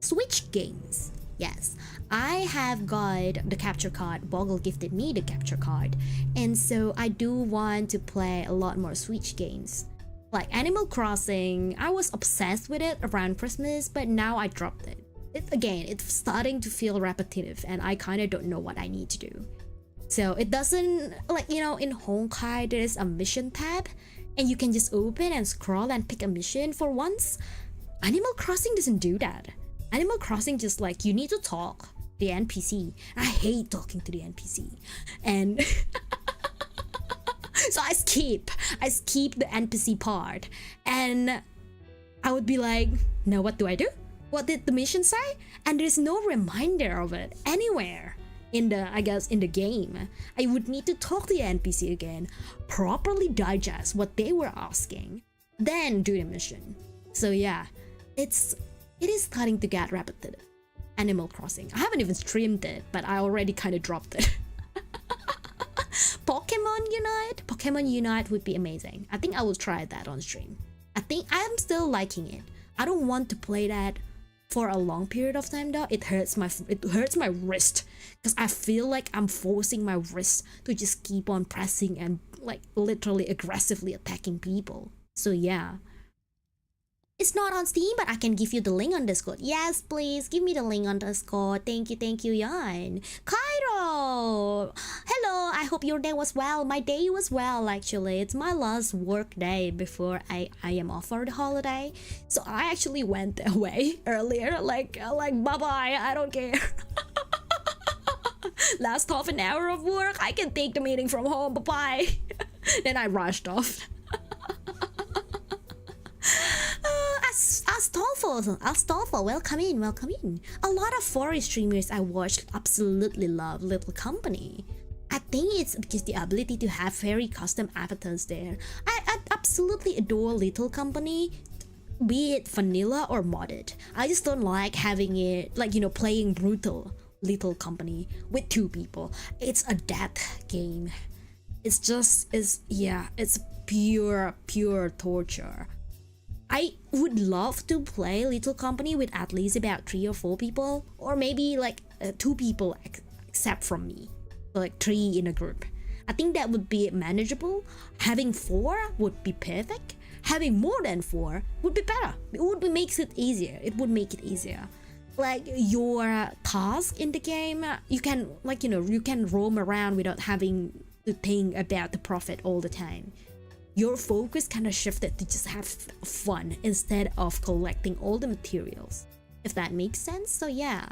Switch games. Yes, I have got the capture card. Boggle gifted me the capture card, and so I do want to play a lot more Switch games. Like Animal Crossing, I was obsessed with it around Christmas, but now I dropped it. It's starting to feel repetitive and I kind of don't know what I need to do. So it doesn't, in Honkai there's a mission tab and you can just open and scroll and pick a mission for once. Animal Crossing doesn't do that. Animal Crossing just you need to talk to the NPC. I hate talking to the NPC. And so I skip the NPC part. And I would be like, now what do I do? What did the mission say? And there's no reminder of it anywhere in the game. I would need to talk to the NPC again, properly digest what they were asking, then do the mission. So yeah, it is starting to get repetitive. Animal Crossing. I haven't even streamed it, but I already kind of dropped it. Pokemon Unite would be amazing. I think I will try that on stream. I think I'm still liking it. I don't want to play that for a long period of time though. It hurts my wrist because I feel like I'm forcing my wrist to just keep on pressing and literally aggressively attacking people. So yeah. It's not on Steam, but I can give you the link on Discord. Yes, please, give me the link on Discord. Thank you, Yan. Cairo! Hello, I hope your day was well. My day was well, actually. It's my last work day before I am off for the holiday. So I actually went away earlier, bye-bye, I don't care. Last half an hour of work, I can take the meeting from home, bye-bye. Then I rushed off. Astolfo, welcome in. A lot of foreign streamers I watched absolutely love Little Company. I think it's because the ability to have very custom avatars there. I absolutely adore Little Company, be it vanilla or modded. I just don't like having it, playing brutal Little Company with 2 people. It's a death game. It's pure torture. I would love to play Little Company with at least about 3 or 4 people, or maybe like 2 people except from me, so like 3 in a group. I think that would be manageable. Having 4 would be perfect. Having more than 4 would be better. It would make it easier. Like your task in the game, you can you can roam around without having to think about the profit all the time. Your focus kind of shifted to just have fun instead of collecting all the materials, if that makes sense. So yeah,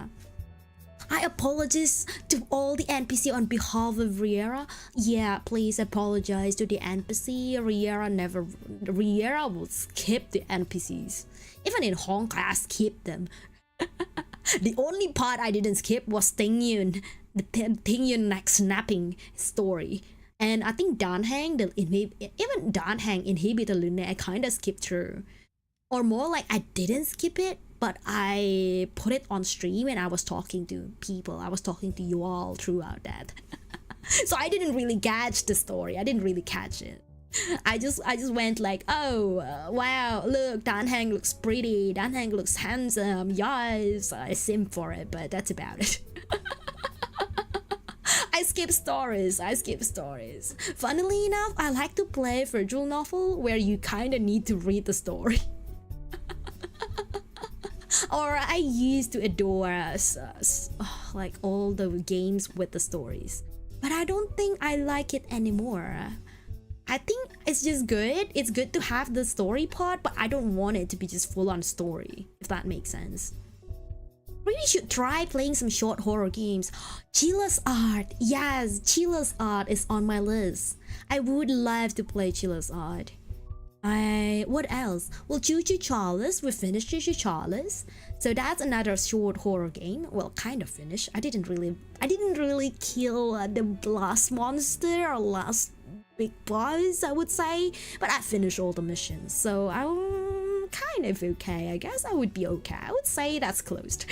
I apologize to all the NPC on behalf of Riera. Yeah, please apologize to the NPC. Riera will skip the NPCs. Even in Honkai, I skipped them. The only part I didn't skip was Tingyun, the Tingyun neck snapping story. And I think Danhang, even Danhang inhibitor Lune, I kind of skipped through. Or more like I didn't skip it, but I put it on stream and I was talking to people. I was talking to you all throughout that. So I didn't really catch the story. I didn't really catch it. I just went like, oh, wow, look, Danhang looks pretty. Danhang looks handsome. Yes, I simp for it, but that's about it. I skip stories. Funnily enough, I like to play visual novel where you kind of need to read the story. Or I used to adore like all the games with the stories, but I don't think I like it anymore. I think it's just good. It's good to have the story part, but I don't want it to be just full on story, if that makes sense. Really should try playing some short horror games. Chilla's Art. Yes, Chilla's Art is on my list. I would love to play Chilla's Art. What else? Well, Choo-Choo Charles. We finished Choo-Choo Charles. So that's another short horror game. Well, kind of finished. I didn't really kill the last monster or last big boss, I would say, but I finished all the missions, so I'm kind of okay. I guess I would be okay. I would say that's closed.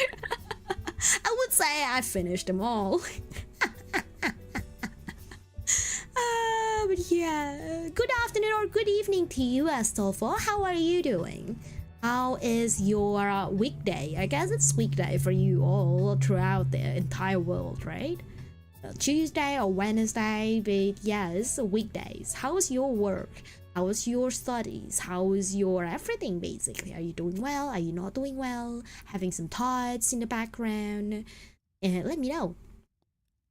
I would say I finished them all. But yeah, good afternoon or good evening to you, Astolfo. How are you doing? How is your weekday? I guess it's weekday for you all throughout the entire world, right? Tuesday or Wednesday, but yes, weekdays. How is your work? How is your studies? How is your everything basically? Are you doing well? Are you not doing well? Having some thoughts in the background? Let me know.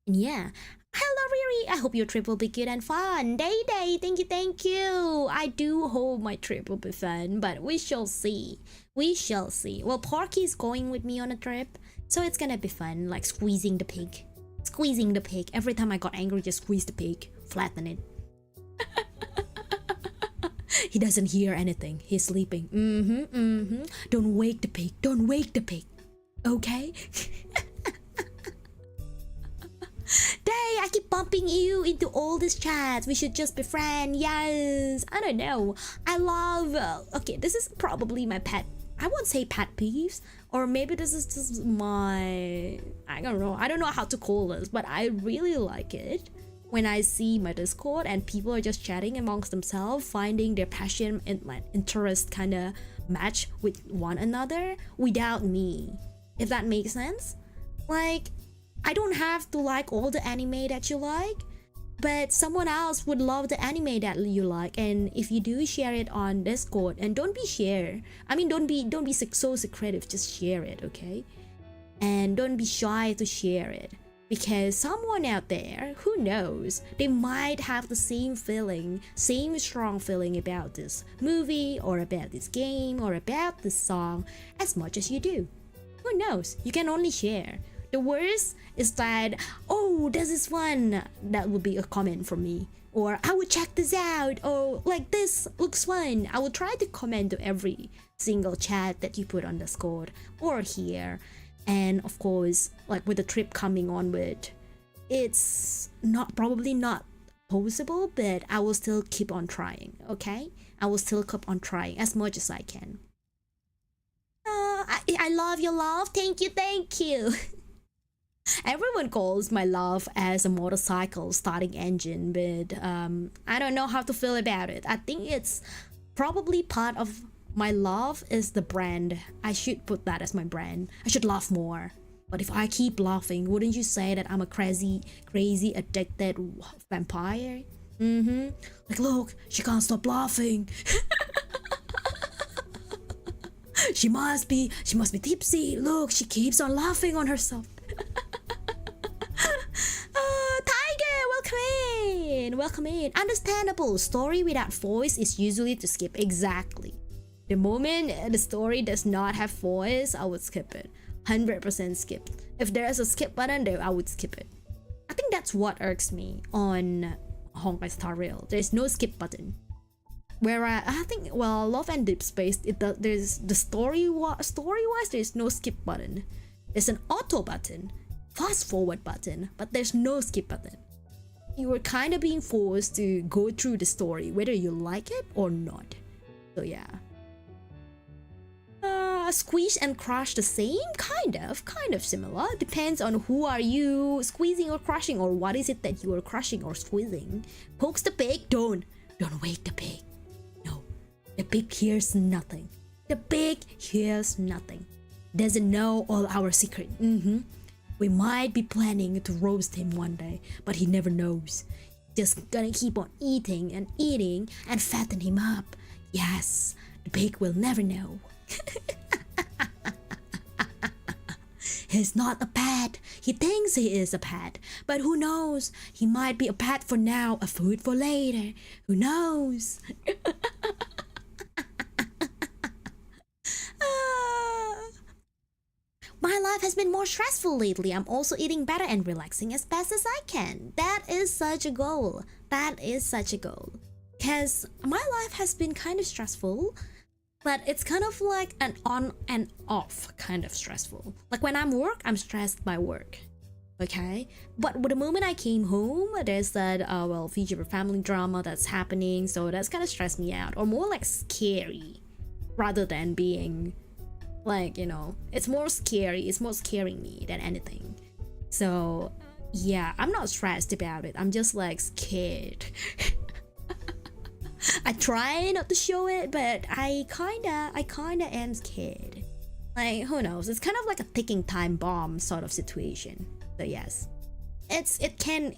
And yeah, hello Riri, I hope your trip will be good and fun. Day, thank you. I do hope my trip will be fun, but we shall see. Well, Porky is going with me on a trip, so it's gonna be fun, like squeezing the pig. Every time I got angry, just squeeze the pig, flatten it. He doesn't hear anything. He's sleeping. Don't wake the pig. Okay? Day, I keep bumping you into all these chats. We should just be friends. Yes. I don't know. I love... okay, this is probably my pet. I won't say pet peeves. Or maybe this is just my... I don't know how to call this. But I really like it when I see my Discord and people are just chatting amongst themselves, finding their passion and interest kind of match with one another without me. If that makes sense? Like... I don't have to like all the anime that you like, but someone else would love the anime that you like, and if you do, share it on Discord. And don't be so secretive, just share it, okay? And don't be shy to share it, because someone out there, who knows, they might have the same strong feeling about this movie or about this game or about this song as much as you do. Who knows? You can only share. The worst is that, oh, this is fun. That would be a comment from me. Or I would check this out. Or like this looks fun. I will try to comment to every single chat that you put on Discord or here. And of course, like with the trip coming onward, it's probably not possible, but I will still keep on trying, okay? I will still keep on trying as much as I can. I love your love. Thank you. Everyone calls my love as a motorcycle starting engine, but I don't know how to feel about it. I think it's probably part of my love is the brand. I should put that as my brand. I should laugh more. But if I keep laughing, wouldn't you say that I'm a crazy addicted vampire? Like, look, she can't stop laughing. She must be tipsy. Look, she keeps on laughing on herself. Tiger, welcome in. Understandable. Story without voice is usually to skip. Exactly. The moment the story does not have voice, I would skip it. 100% skip. If there's a skip button there, I would skip it. I think that's what irks me on Honkai Star Rail. There's no skip button. Whereas I think, well, Love and Deep Space, there's the story-wise, there's no skip button. There's an auto button, fast forward button, but there's no skip button. You were kind of being forced to go through the story, whether you like it or not. So yeah. Squeeze and crush the same? Kind of similar. Depends on who are you squeezing or crushing, or what is it that you are crushing or squeezing. Pokes the pig? Don't wake the pig. No, the pig hears nothing. The pig hears nothing. Doesn't know all our secret. We might be planning to roast him one day, but he never knows. Just gonna keep on eating and fatten him up. Yes, the pig will never know. He's not a pet. He thinks he is a pet, but who knows? He might be a pet for now, a food for later. Who knows? My life has been more stressful lately. I'm also eating better and relaxing as best as I can. That is such a goal. Because my life has been kind of stressful, but it's kind of like an on and off kind of stressful. Like when I'm work, I'm stressed by work. Okay? But the moment I came home, there's that, feature family drama that's happening. So that's kind of stressed me out. Or more like scary. Rather than being like, it's more scary. It's more scaring me than anything. So yeah, I'm not stressed about it. I'm just like scared. I try not to show it, but I kinda am scared. Like, who knows? It's kind of like a ticking time bomb sort of situation. So yes, it can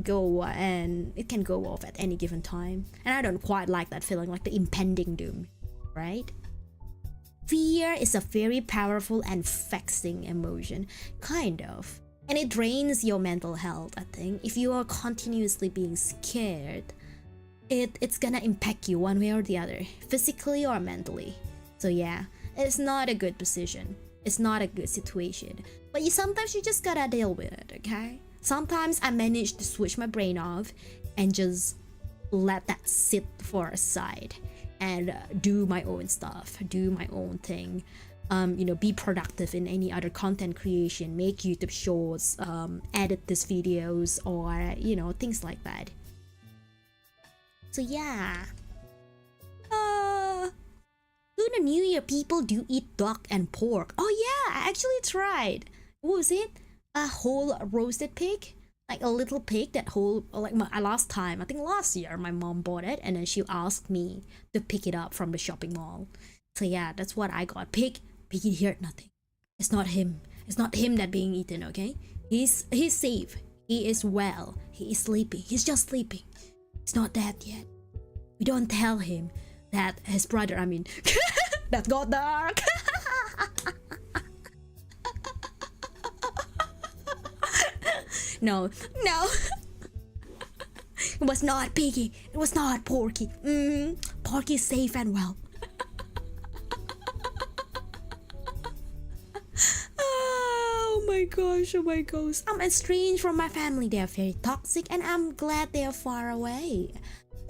go and it can go off at any given time, and I don't quite like that feeling, like the impending doom, right? Fear is a very powerful and vexing emotion, kind of, and it drains your mental health. I think if you are continuously being scared, it's gonna impact you one way or the other, physically or mentally. So yeah, it's not a good position. It's not a good situation. But sometimes you just gotta deal with it, okay? Sometimes I manage to switch my brain off and just let that sit for a side and do my own stuff, do my own thing. Be productive in any other content creation, make YouTube shorts, edit these videos, or things like that. So yeah. Lunar New Year people do eat duck and pork. Oh yeah, I actually tried. What was it? A whole roasted pig? Like a little pig that whole, like last time, I think last year, my mom bought it and then she asked me to pick it up from the shopping mall. So yeah, that's what I got. Piggy heard nothing. It's not him. It's not him that being eaten, okay? He's safe. He is well. He is sleeping. He's just sleeping. It's not dead yet. We don't tell him that his brother, that got dark. No. It was not Piggy. It was not Porky. Porky is safe and well. Oh my gosh. I'm estranged from my family. They are very toxic and I'm glad they are far away.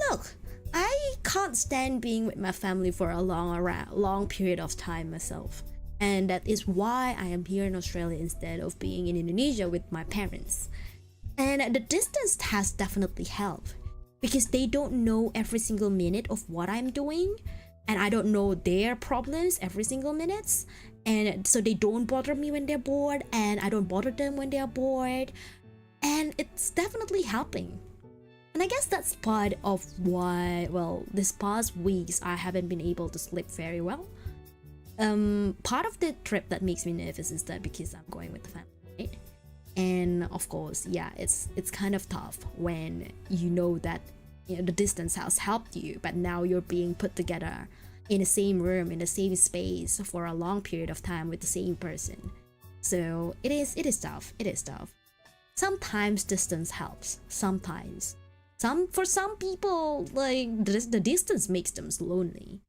Look, I can't stand being with my family for a long period of time myself. And that is why I am here in Australia instead of being in Indonesia with my parents. And the distance has definitely helped because they don't know every single minute of what I'm doing, and I don't know their problems every single minute. and so they don't bother me when they're bored, and I don't bother them when they're bored, and it's definitely helping. And I guess that's part of why, well, this past weeks I haven't been able to sleep very well. Part of the trip that makes me nervous is that because I'm going with the family, right? And of course, yeah, it's kind of tough when you know that, you know, the distance has helped you, but now you're being put together in the same room, in the same space for a long period of time with the same person. So it is tough. It is tough. Sometimes distance helps. Sometimes. For some people, like the distance makes them lonely.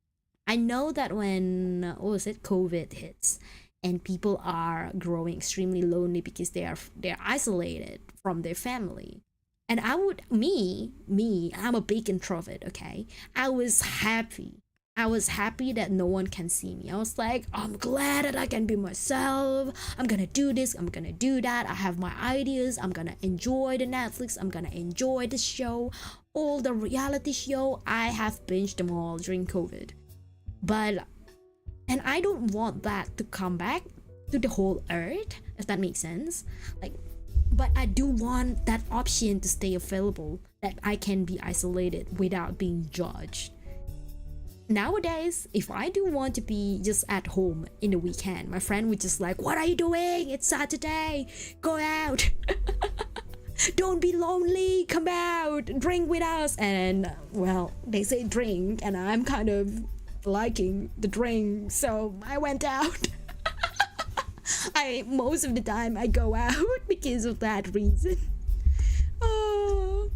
I know that when COVID hits and people are growing extremely lonely because they're isolated from their family. And I'm a big introvert, okay? I was happy that no one can see me. I was like, I'm glad that I can be myself. I'm gonna do this, I'm gonna do that. I have my ideas. I'm gonna enjoy the Netflix. I'm gonna enjoy the show. All the reality show, I have binged them all during COVID. And I don't want that to come back to the whole earth, if that makes sense. But I do want that option to stay available, that I can be isolated without being judged. Nowadays, if I do want to be just at home in the weekend, my friend would just like, what are you doing? It's Saturday. Go out. Don't be lonely. Come out. Drink with us. And, well, they say drink, and I'm kind of liking the drink, so I went out. Most of the time I go out because of that reason. Oh.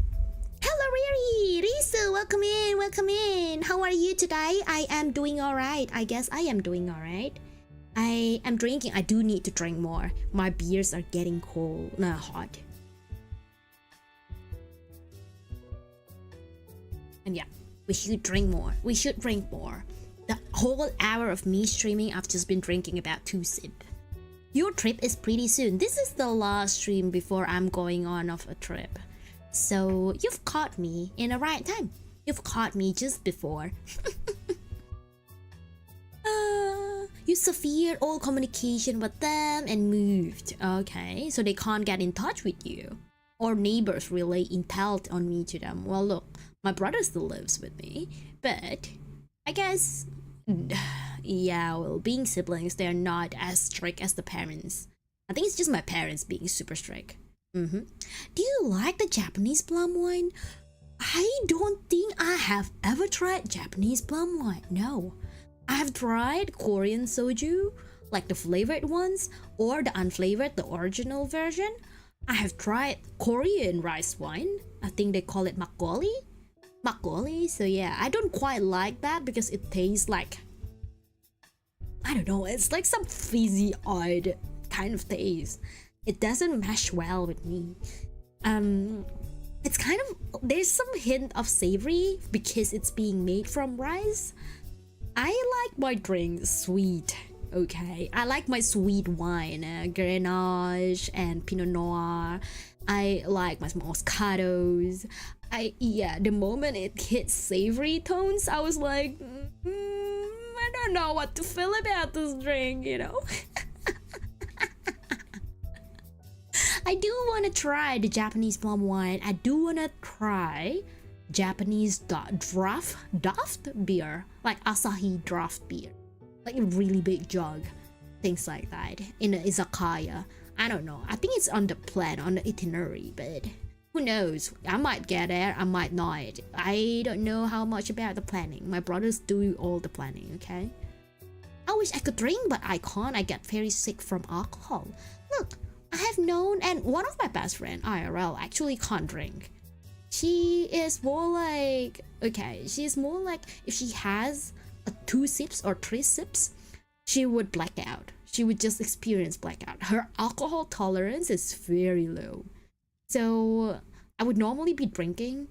Hello Riri! Risu, welcome in. How are you today? I am doing alright. I guess I am doing alright. I am drinking. I do need to drink more. My beers are getting hot. And yeah, we should drink more. The whole hour of me streaming, I've just been drinking about 2 sips. Your trip is pretty soon. This is the last stream before I'm going on a trip. So you've caught me in the right time. You've caught me just before. You severed all communication with them and moved. Okay, so they can't get in touch with you. Or neighbors relay intel on me to them. Well, look, my brother still lives with me, but I guess, yeah, well, being siblings, they're not as strict as the parents. I think it's just my parents being super strict. Do you like the Japanese plum wine? I don't think I have ever tried Japanese plum wine. No. I have tried Korean soju, like the flavored ones, or the unflavored, the original version. I have tried Korean rice wine. I think they call it makgeolli. So yeah, I don't quite like that because it tastes like, I don't know, it's like some fizzy, odd kind of taste. It doesn't mesh well with me. It's kind of, there's some hint of savory because it's being made from rice. I like my drink sweet, okay? I like my sweet wine, Grenache and Pinot Noir. I like my Moscatos. The moment it hit savory tones, I was like, I don't know what to feel about this drink, you know? I do want to try the Japanese plum wine. I do want to try Japanese draft beer, like Asahi draft beer, like a really big jug, things like that, in an izakaya. I don't know. I think it's on the plan, on the itinerary, but who knows? I might get there, I might not. I don't know how much about the planning. My brothers do all the planning, okay? I wish I could drink, but I can't. I get very sick from alcohol. Look, I have known, and one of my best friend, IRL, actually can't drink. She is more like, okay, she's more like, if she has 2 sips or 3 sips, she would black out. She would just experience blackout. Her alcohol tolerance is very low. So I would normally be drinking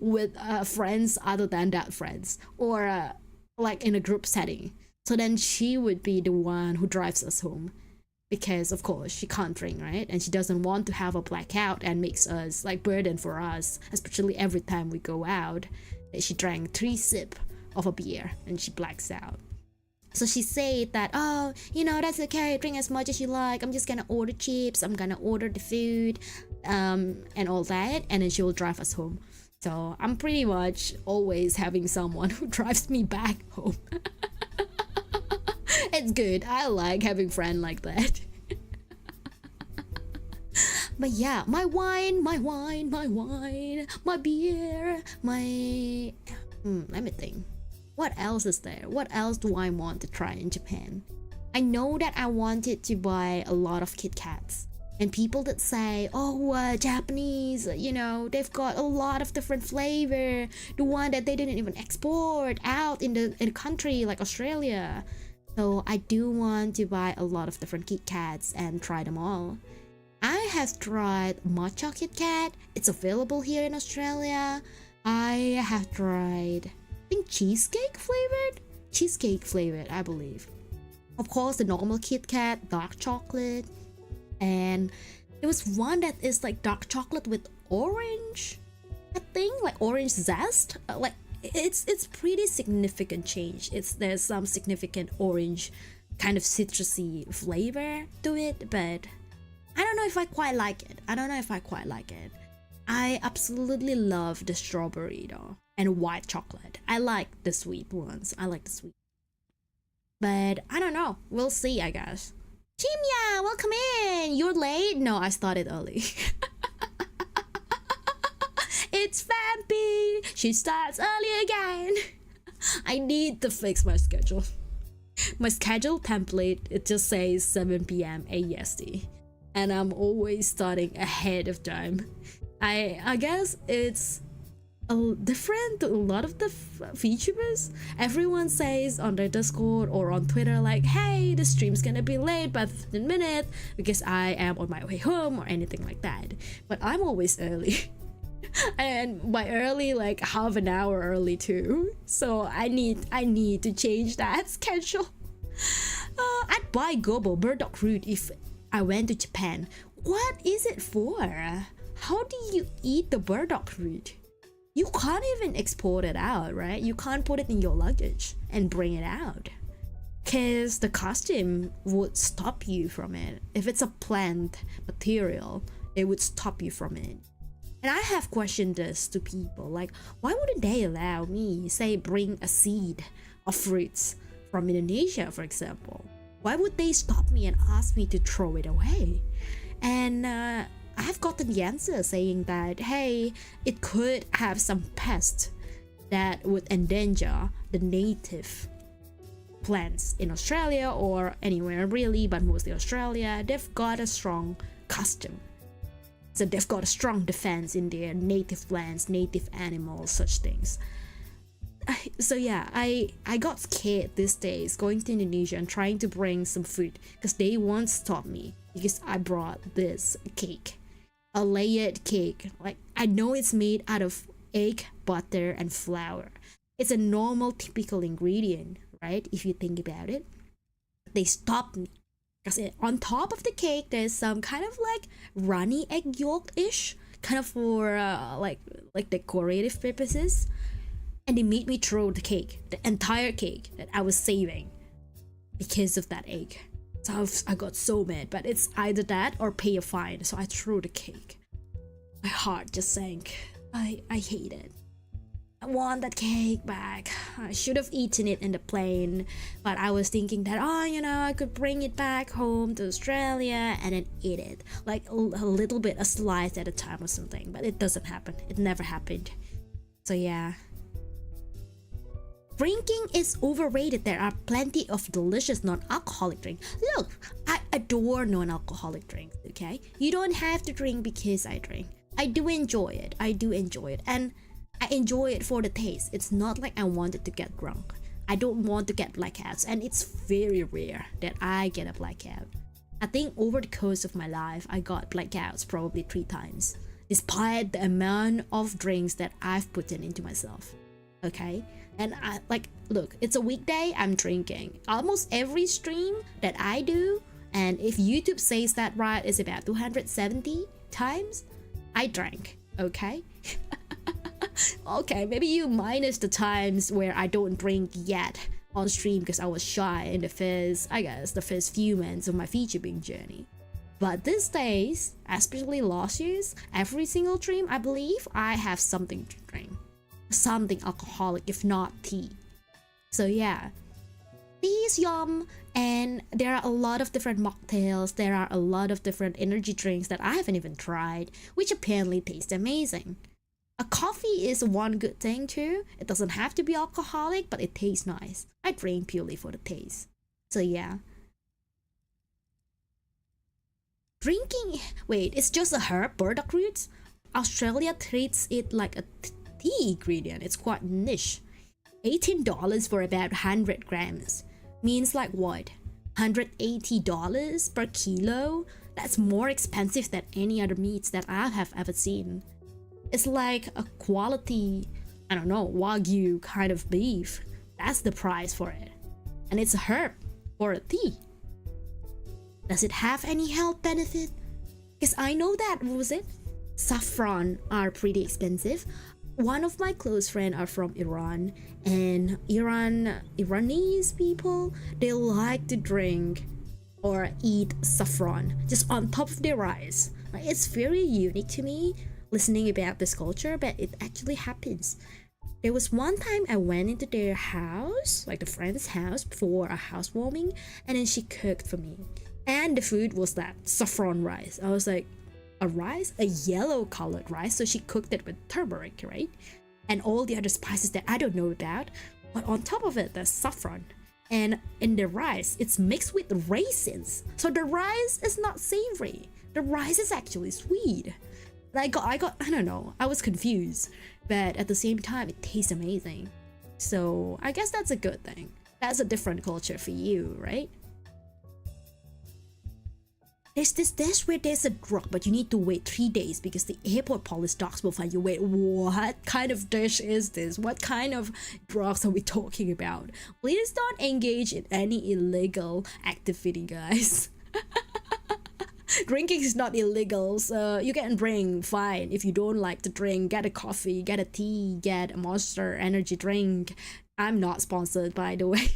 with friends other than that friends, or like in a group setting. So then she would be the one who drives us home. Because of course she can't drink, right? And she doesn't want to have a blackout and makes us like burden for us, especially every time we go out. She drank 3 sips of a beer and she blacks out. So she said that, oh, that's okay, drink as much as you like. I'm just gonna order chips, I'm gonna order the food, and all that, and then she will drive us home. So I'm pretty much always having someone who drives me back home. It's good. I like having friends like that. But yeah, my wine, my beer, let me think. What else is there? What else do I want to try in Japan? I know that I wanted to buy a lot of Kit Kats. And people that say, oh, Japanese, they've got a lot of different flavor. The one that they didn't even export out in the country like Australia. So I do want to buy a lot of different Kit Kats and try them all. I have tried matcha Kit Kat. It's available here in Australia. I have tried, I think cheesecake flavored, I believe. Of course, the normal Kit Kat, dark chocolate. And there was one that is like dark chocolate with orange, I think, like orange zest. Like it's pretty significant change. There's some significant orange kind of citrusy flavor to it, but I don't know if I quite like it. I absolutely love the strawberry though, and white chocolate. I like the sweet ones. But I don't know. We'll see, I guess. Chimya, welcome in. You're late? No, I started early. It's Vampy. She starts early again. I need to fix my schedule. My schedule template, it just says 7 p.m. AEST. And I'm always starting ahead of time. I guess it's different to a lot of the VTubers. Everyone says on their Discord or on Twitter like, hey, the stream's gonna be late by 15 minutes because I am on my way home or anything like that. But I'm always early. And by early, like half an hour early too. So I need to change that schedule. I'd buy gobo burdock root if I went to Japan. What is it for? How do you eat the burdock root? You can't even export it out, right? You can't put it in your luggage and bring it out, because the costume would stop you from it. If it's a plant material, it would stop you from it. And I have questioned this to people, like, why wouldn't they allow me, say, bring a seed of fruits from Indonesia, for example? Why would they stop me and ask me to throw it away? And I've gotten the answer saying that, hey, it could have some pests that would endanger the native plants in Australia or anywhere really, but mostly Australia. They've got a strong custom. So they've got a strong defense in their native plants, native animals, such things. So yeah, I got scared these days going to Indonesia and trying to bring some food because they once stopped me because I brought this cake, a layered cake. Like, I know it's made out of egg, butter, and flour. It's a normal, typical ingredient, right? If you think about it. They stopped me because on top of the cake there's some kind of like runny egg yolk-ish, kind of for like decorative purposes. And they made me throw the cake, the entire cake that I was saving, because of that egg. So I got so mad, but it's either that or pay a fine. So I threw the cake. My heart just sank. I hate it. I want that cake back. I should have eaten it in the plane, but I was thinking that, I could bring it back home to Australia and then eat it. Like a little bit, a slice at a time or something. But it doesn't happen. It never happened. So yeah. Drinking is overrated. There are plenty of delicious non-alcoholic drinks. Look, I adore non-alcoholic drinks, okay? You don't have to drink because I drink. I do enjoy it. And I enjoy it for the taste. It's not like I wanted to get drunk. I don't want to get blackouts, and it's very rare that I get a blackout. I think over the course of my life, I got blackouts probably 3 times, despite the amount of drinks that I've put into myself, okay? And look, it's a weekday, I'm drinking. Almost every stream that I do, and if YouTube says that right, is about 270 times, I drank, okay? Okay, maybe you minus the times where I don't drink yet, on stream because I was shy in the first few months of my VTubing journey. But these days, especially last year's, every single stream, I believe I have something to drink. Something alcoholic, if not tea. So yeah, tea is yum, and there are a lot of different mocktails, there are a lot of different energy drinks that I haven't even tried, which apparently taste amazing. A coffee is one good thing too. It doesn't have to be alcoholic, but it tastes nice. I drink purely for the taste. So yeah. Drinking, wait, it's just a herb, burdock roots? Australia treats it like a tea ingredient. It's quite niche. $18 for about 100 grams. Means like what? $180 per kilo? That's more expensive than any other meats that I have ever seen. It's like a quality, I don't know, Wagyu kind of beef. That's the price for it. And it's a herb or a tea. Does it have any health benefit? Because I know that, what was it? Saffron are pretty expensive. One of my close friends are from Iran, and Iranese people, they like to drink or eat saffron just on top of their rice. It's very unique to me listening about this culture, but it actually happens. There was one time I went into their house, like the friend's house, for a housewarming, and then she cooked for me. And the food was that saffron rice. I was like, a rice? A yellow colored rice? So she cooked it with turmeric, right? And all the other spices that I don't know about. But on top of it, there's saffron. And in the rice, it's mixed with raisins. So the rice is not savory. The rice is actually sweet. I don't know, I was confused, but at the same time, it tastes amazing. So I guess that's a good thing. That's a different culture for you, right? There's this dish where there's a drug, but you need to wait 3 days because the airport police dogs will find you. Wait, what kind of dish is this? What kind of drugs are we talking about? Please don't engage in any illegal activity, guys. Drinking is not illegal, so you can drink, fine. If you don't like to drink, get a coffee, get a tea, get a Monster energy drink. I'm not sponsored, by the way.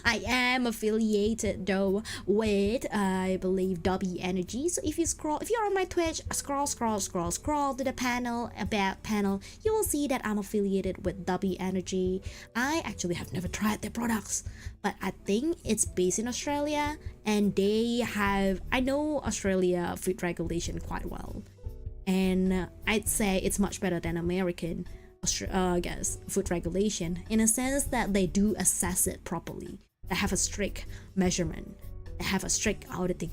I am affiliated though with, I believe, W Energy. So if you're on my Twitch, scroll to the panel, about panel, you will see that I'm affiliated with W Energy. I actually have never tried their products, but I think it's based in Australia, and I know Australia food regulation quite well, and I'd say it's much better than American food regulation, in a sense that they do assess it properly. They have a strict measurement. They have a strict auditing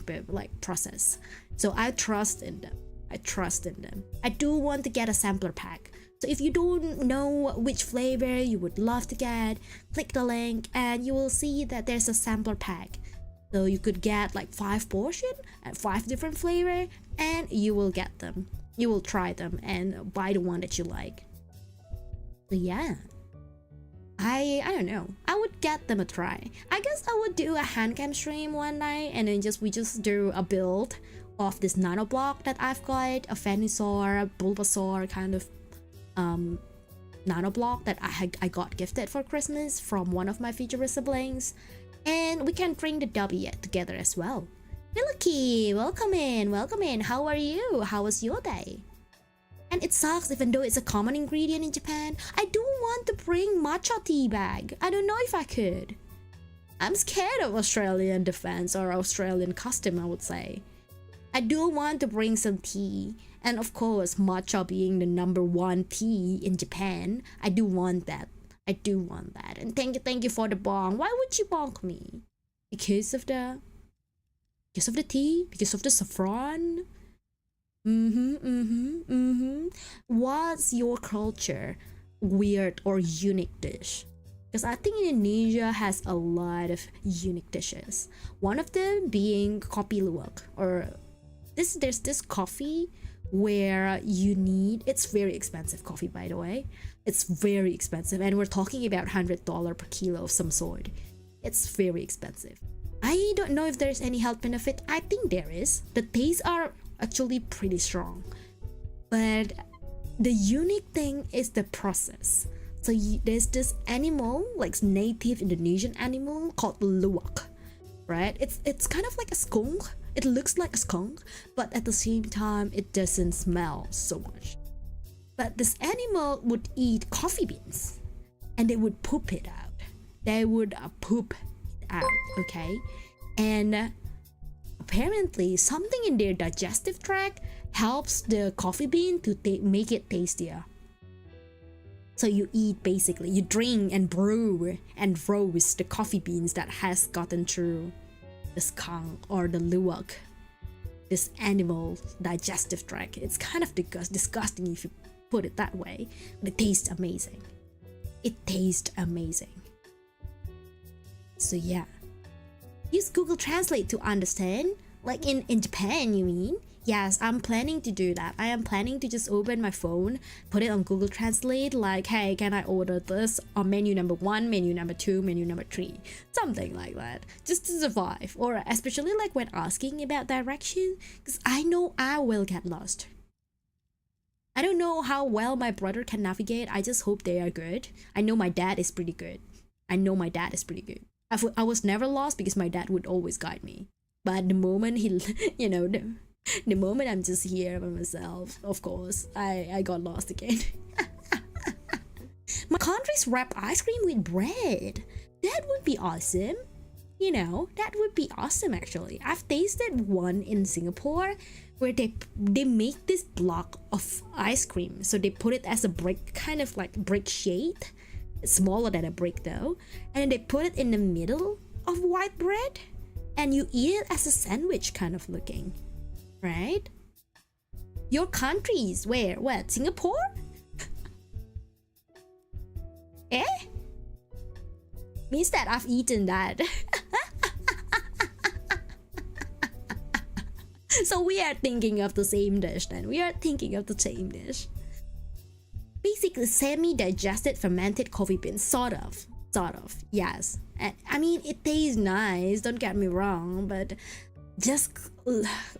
process. So I trust in them. I do want to get a sampler pack. So if you don't know which flavor you would love to get, click the link and you will see that there's a sampler pack. So you could get like 5 portions and 5 different flavors, and you will get them. You will try them and buy the one that you like. So yeah. I don't know. I would get them a try. I guess I would do a handcam stream one night, and then we just do a build of this nanoblock that I've got, a Venusaur, Bulbasaur kind of nanoblock that I got gifted for Christmas from one of my future siblings, and we can drink the W together as well. Milky, welcome in. How are you? How was your day? And it sucks, even though it's a common ingredient in Japan. I do want to bring matcha tea bag. I don't know if I could. I'm scared of Australian defense or Australian custom, I would say. I do want to bring some tea. And of course, matcha being the #1 tea in Japan, I do want that. And thank you for the bong. Why would you bonk me? Because of the tea? Because of the saffron? What's your culture weird or unique dish? Because I think Indonesia has a lot of unique dishes. One of them being kopi luwak, or there's this coffee where it's very expensive coffee, by the way. It's very expensive, and we're talking about $100 per kilo of some sort. It's very expensive. I don't know if there's any health benefit. I think there is. The tastes are actually pretty strong, but the unique thing is the process. So there's this animal, like native Indonesian animal called luwak, right? It's kind of like a skunk. It looks like a skunk, but at the same time, it doesn't smell so much. But this animal would eat coffee beans, and they would poop it out. They would poop it out, okay? And apparently, something in their digestive tract helps the coffee bean to make it tastier. So you eat, basically, you drink and brew and roast the coffee beans that has gotten through the skunk or the luwak, this animal digestive tract. It's kind of disgusting if you put it that way, but it tastes amazing. It tastes amazing. So yeah, use Google Translate to understand. Like in Japan, you mean? Yes, I'm planning to do that. I am planning to just open my phone, put it on Google Translate, like, hey, can I order this on menu number 1, menu number 2, menu number 3, something like that, just to survive. Or especially like when asking about direction, because I know I will get lost. I don't know how well my brother can navigate. I just hope they are good. I know my dad is pretty good. I was never lost because my dad would always guide me. But the moment he, the moment I'm just here by myself, of course, I got lost again. My country's wrap ice cream with bread. That would be awesome. That would be awesome actually. I've tasted one in Singapore where they make this block of ice cream. So they put it as a brick, kind of like brick shade. It's smaller than a brick though. And they put it in the middle of white bread. And you eat it as a sandwich kind of looking, right? Your countries, where? What? Singapore? Eh? Means that I've eaten that. So we are thinking of the same dish then. Basically, semi-digested fermented coffee beans, sort of, yes. And I mean, it tastes nice, don't get me wrong, but just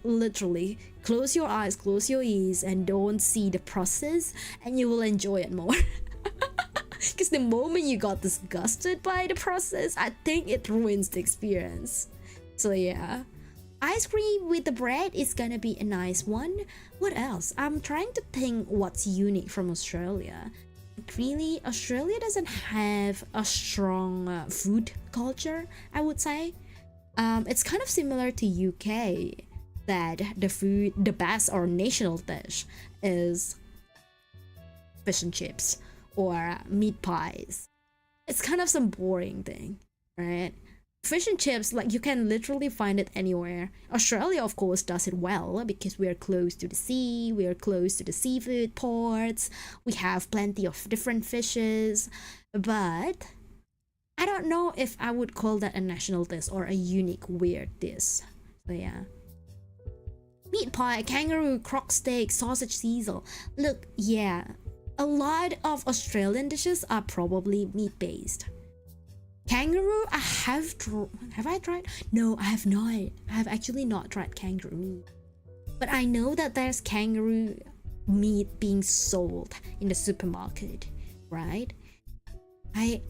literally close your eyes, close your ears, and don't see the process, and you will enjoy it more. Because the moment you got disgusted by the process, I think it ruins the experience. So yeah, ice cream with the bread is gonna be a nice one. What else? I'm trying to think what's unique from Australia. Really, Australia doesn't have a strong food culture, I would say. It's kind of similar to UK, that the best or national dish is fish and chips or meat pies. It's kind of some boring thing, right? Fish and chips, like, you can literally find it anywhere. Australia, of course, does it well because we are close to the sea, we are close to the seafood ports, we have plenty of different fishes, but I don't know if I would call that a national dish or a unique weird dish. So yeah. Meat pie, kangaroo, croc steak, sausage sizzle. Look, yeah, a lot of Australian dishes are probably meat-based. Kangaroo, have I tried? No, I have not. I have actually not tried kangaroo meat. But I know that there's kangaroo meat being sold in the supermarket, right? I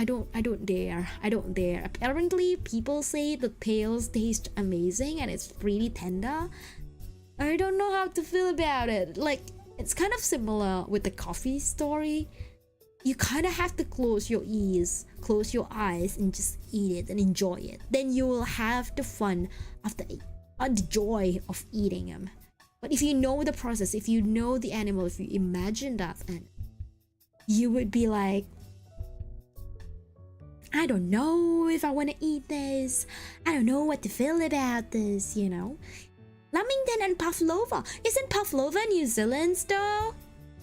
don't dare. Apparently, people say the tails taste amazing and it's really tender. I don't know how to feel about it. Like, it's kind of similar with the coffee story. You kind of have to close your ears, close your eyes, and just eat it and enjoy it. Then you will have the fun of the joy of eating them. But if you know the process, if you know the animal, if you imagine that, and you would be like, I don't know if I want to eat this. I don't know what to feel about this, Lamington and pavlova. Isn't pavlova New Zealand's though?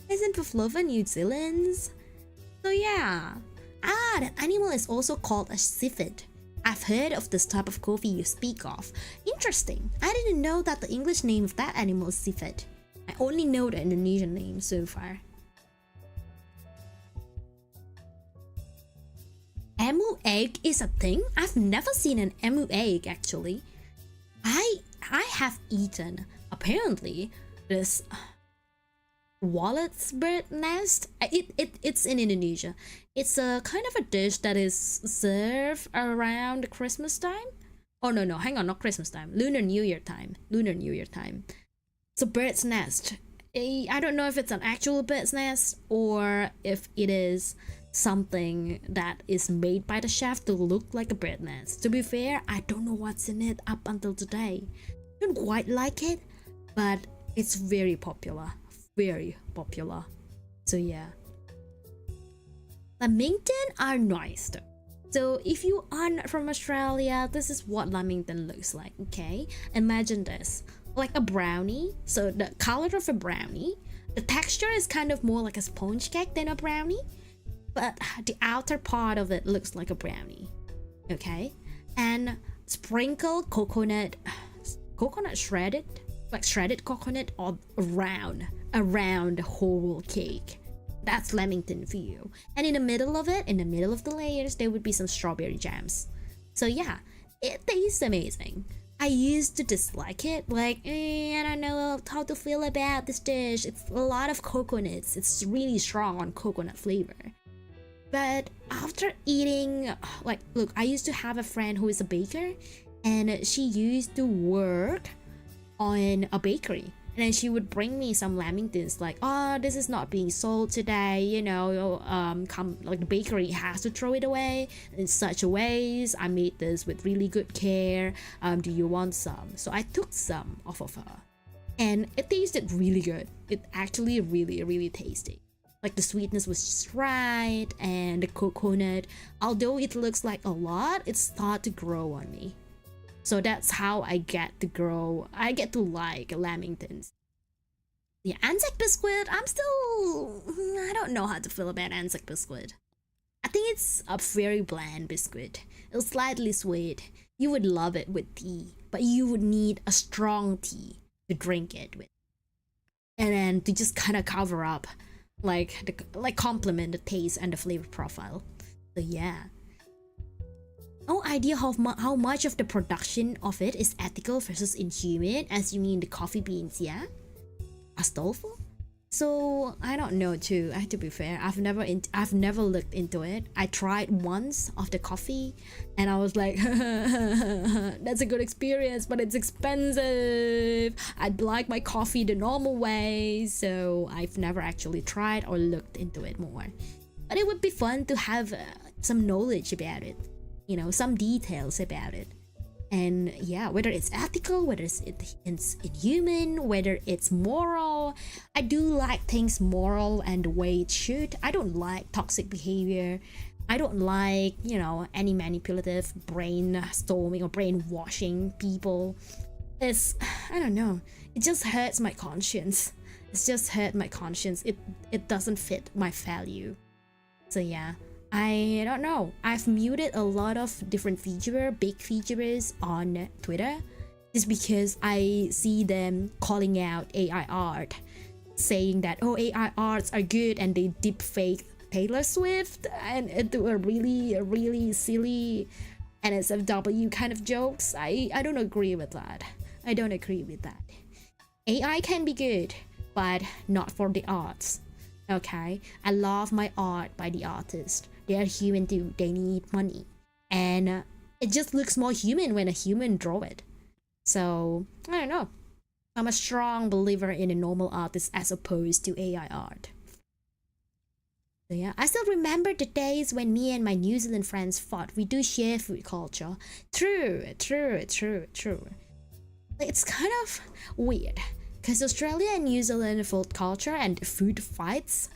Isn't pavlova New Zealand's? So yeah. That animal is also called a civet. I've heard of this type of coffee you speak of. Interesting. I didn't know that the English name of that animal is civet. I only know the Indonesian name so far. Emu egg is a thing? I've never seen an emu egg actually. I have eaten, apparently, this Wallet's bird nest. It's in Indonesia. It's a kind of a dish that is served around Christmas time. Oh no, hang on, not Christmas time. Lunar New Year time. Lunar New Year time. It's a bird's nest. I don't know if it's an actual bird's nest or if it is something that is made by the chef to look like a bird nest. To be fair, I don't know what's in it up until today. I don't quite like it, but it's very popular. Very popular. So yeah. Lamington are nice though. So if you aren't from Australia, this is what lamington looks like, okay? Imagine this, like a brownie. So the color of a brownie, the texture is kind of more like a sponge cake than a brownie, but the outer part of it looks like a brownie, okay? And sprinkle coconut shredded, like shredded coconut all around the whole cake. That's lamington for you. And in the middle of it, in the middle of the layers, there would be some strawberry jams. So yeah, it tastes amazing. I used to dislike it, like, I don't know how to feel about this dish. It's a lot of coconuts. It's really strong on coconut flavor. But after eating, like, look, I used to have a friend who is a baker, and she used to work on a bakery. And then she would bring me some lamingtons, like, oh, this is not being sold today, you know, like the bakery has to throw it away in such a ways. I made this with really good care. Do you want some? So I took some off of her, and it tasted really good. It actually really tasty. Like the sweetness was just right, and the coconut, although it looks like a lot, it started to grow on me. So that's how I get to like lamingtons. The Anzac biscuit, I don't know how to feel about Anzac biscuit. I think it's a very bland biscuit. It's slightly sweet. You would love it with tea, but you would need a strong tea to drink it with. And then to just kind of cover up, like complement the taste and the flavor profile. So yeah. No idea how much of the production of it is ethical versus inhuman, as you mean the coffee beans, yeah? Astolfo? So I don't know too. I have to be fair. I've never looked into it. I tried once of the coffee, and I was like, that's a good experience, but it's expensive. I'd like my coffee the normal way, so I've never actually tried or looked into it more. But it would be fun to have some knowledge about it. You know, some details about it. And yeah, whether it's ethical, whether it's inhuman, whether it's moral. I do like things moral and the way it should. I don't like toxic behavior. I don't like, you know, any manipulative brainstorming or brainwashing people. I don't know, it just hurts my conscience. It's just hurt my conscience. It doesn't fit my value. So yeah, I don't know. I've muted a lot of different big features on Twitter just because I see them calling out AI art, saying that, oh, AI arts are good, and they deep fake Taylor Swift and do a really silly NSFW kind of jokes. I don't agree with that. I don't agree with that. AI can be good, but not for the arts. Okay, I love my art by the artist. They are human too. They need money, and it just looks more human when a human draw it. So I don't know. I'm a strong believer in a normal artist as opposed to AI art. So yeah, I still remember the days when me and my New Zealand friends fought. We do share food culture. True. It's kind of weird because Australia and New Zealand food culture and food fights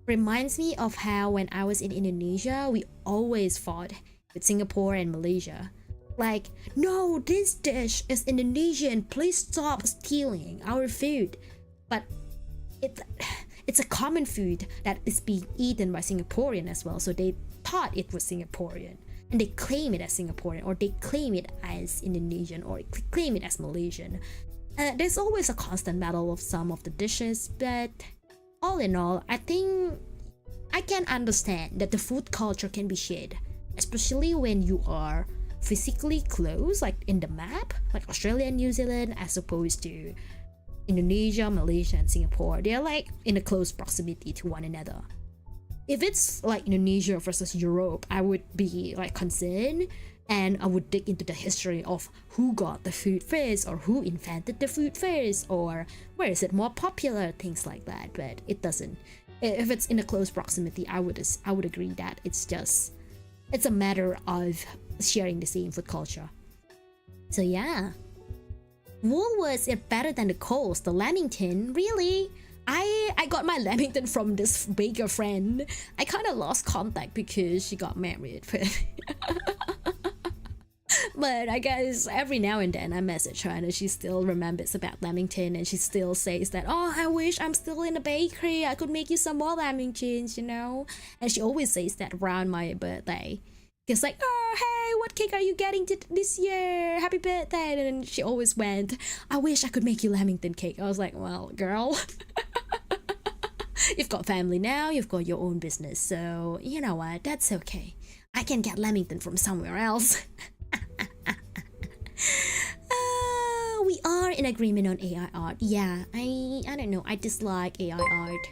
reminds me of how when I was in Indonesia, we always fought with Singapore and Malaysia. Like, no, this dish is Indonesian, please stop stealing our food. But it's a common food that is being eaten by Singaporean as well, so they thought it was Singaporean. And they claim it as Singaporean, or they claim it as Indonesian, or claim it as Malaysian. There's always a constant battle of some of the dishes, but all in all, I think I can understand that the food culture can be shared, especially when you are physically close, like in the map, like Australia and New Zealand, as opposed to Indonesia, Malaysia, and Singapore, they're like in a close proximity to one another. If it's like Indonesia versus Europe, I would be like concerned, and I would dig into the history of who got the food first, or who invented the food first, or where is it more popular, things like that. But it doesn't. If it's in a close proximity, I would agree that it's a matter of sharing the same food culture. So yeah, Woolworths is better than the Coles. The Lamington, really? I got my Lamington from this baker friend. I kind of lost contact because she got married, but I guess every now and then I message her and she still remembers about Lamington, and she still says that, oh, I wish I'm still in the bakery, I could make you some more Lamingtons, you know. And she always says that around my birthday. It's like, oh, hey, what cake are you getting this year? Happy birthday. And she always went, I wish I could make you Lamington cake. I was like, well, girl, you've got family now, you've got your own business, so you know what, that's okay. I can get Lamington from somewhere else. We are in agreement on AI art. Yeah, I don't know, I dislike AI art.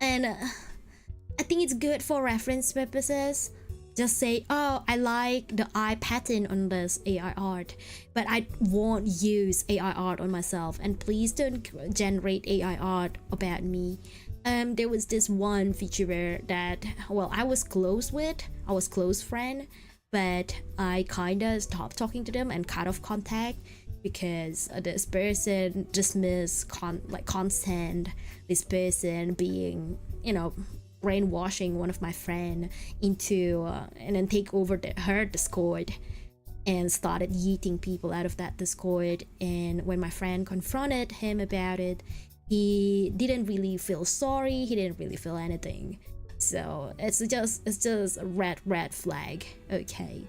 And I think it's good for reference purposes. Just say, oh, I like the eye pattern on this AI art, but I won't use AI art on myself. And please don't generate AI art about me. There was this one VTuber that, well, I was close friend, but I kinda stopped talking to them and cut off contact because this person dismissed consent, this person being, you know, brainwashing one of my friend into and then take over her Discord and started yeeting people out of that Discord. And when my friend confronted him about it, he didn't really feel sorry, he didn't really feel anything. So it's just a red flag, okay.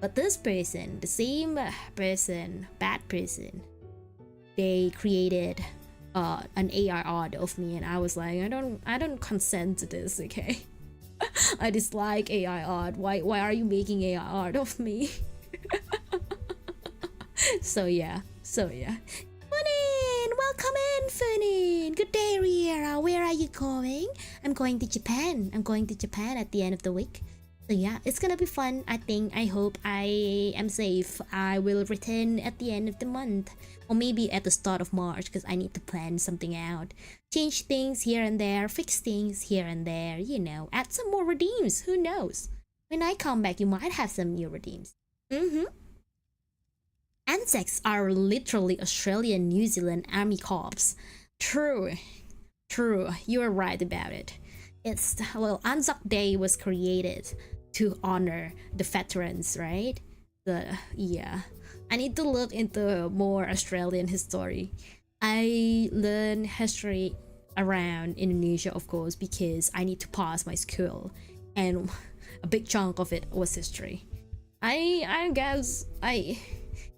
But this person, the same person, bad person, they created an AI art of me, and I was like, I don't consent to this, okay. I dislike AI art. Why are you making AI art of me? so yeah Funin, welcome in, Funin. Good day, Riera. Where are you going? I'm going to Japan at the end of the week. So yeah, it's gonna be fun. I hope I am safe. I will return at the end of the month, or maybe at the start of March, because I need to plan something out, change things here and there, fix things here and there, you know, add some more redeems. Who knows, when I come back you might have some new redeems. Anzacs are literally Australian New Zealand Army Corps. True, you're right about it. It's, well, Anzac Day was created to honor the veterans, right? Yeah, I need to look into more Australian history. I learn history around Indonesia, of course, because I need to pass my school, and a big chunk of it was history. I guess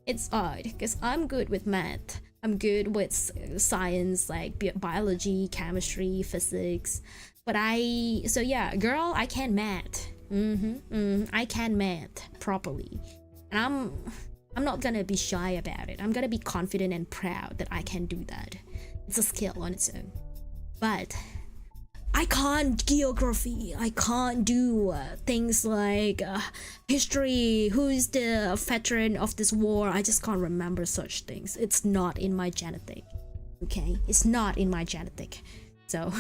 it's odd because I'm good with math, I'm good with science like biology, chemistry, physics, but so yeah, girl, I can math. I can math properly, and I'm not gonna be shy about it. I'm gonna be confident and proud that I can do that. It's a skill on its own. But I can't geography, I can't do things like history, who's the veteran of this war. I just can't remember such things. It's not in my genetic, okay? It's not in my genetic. So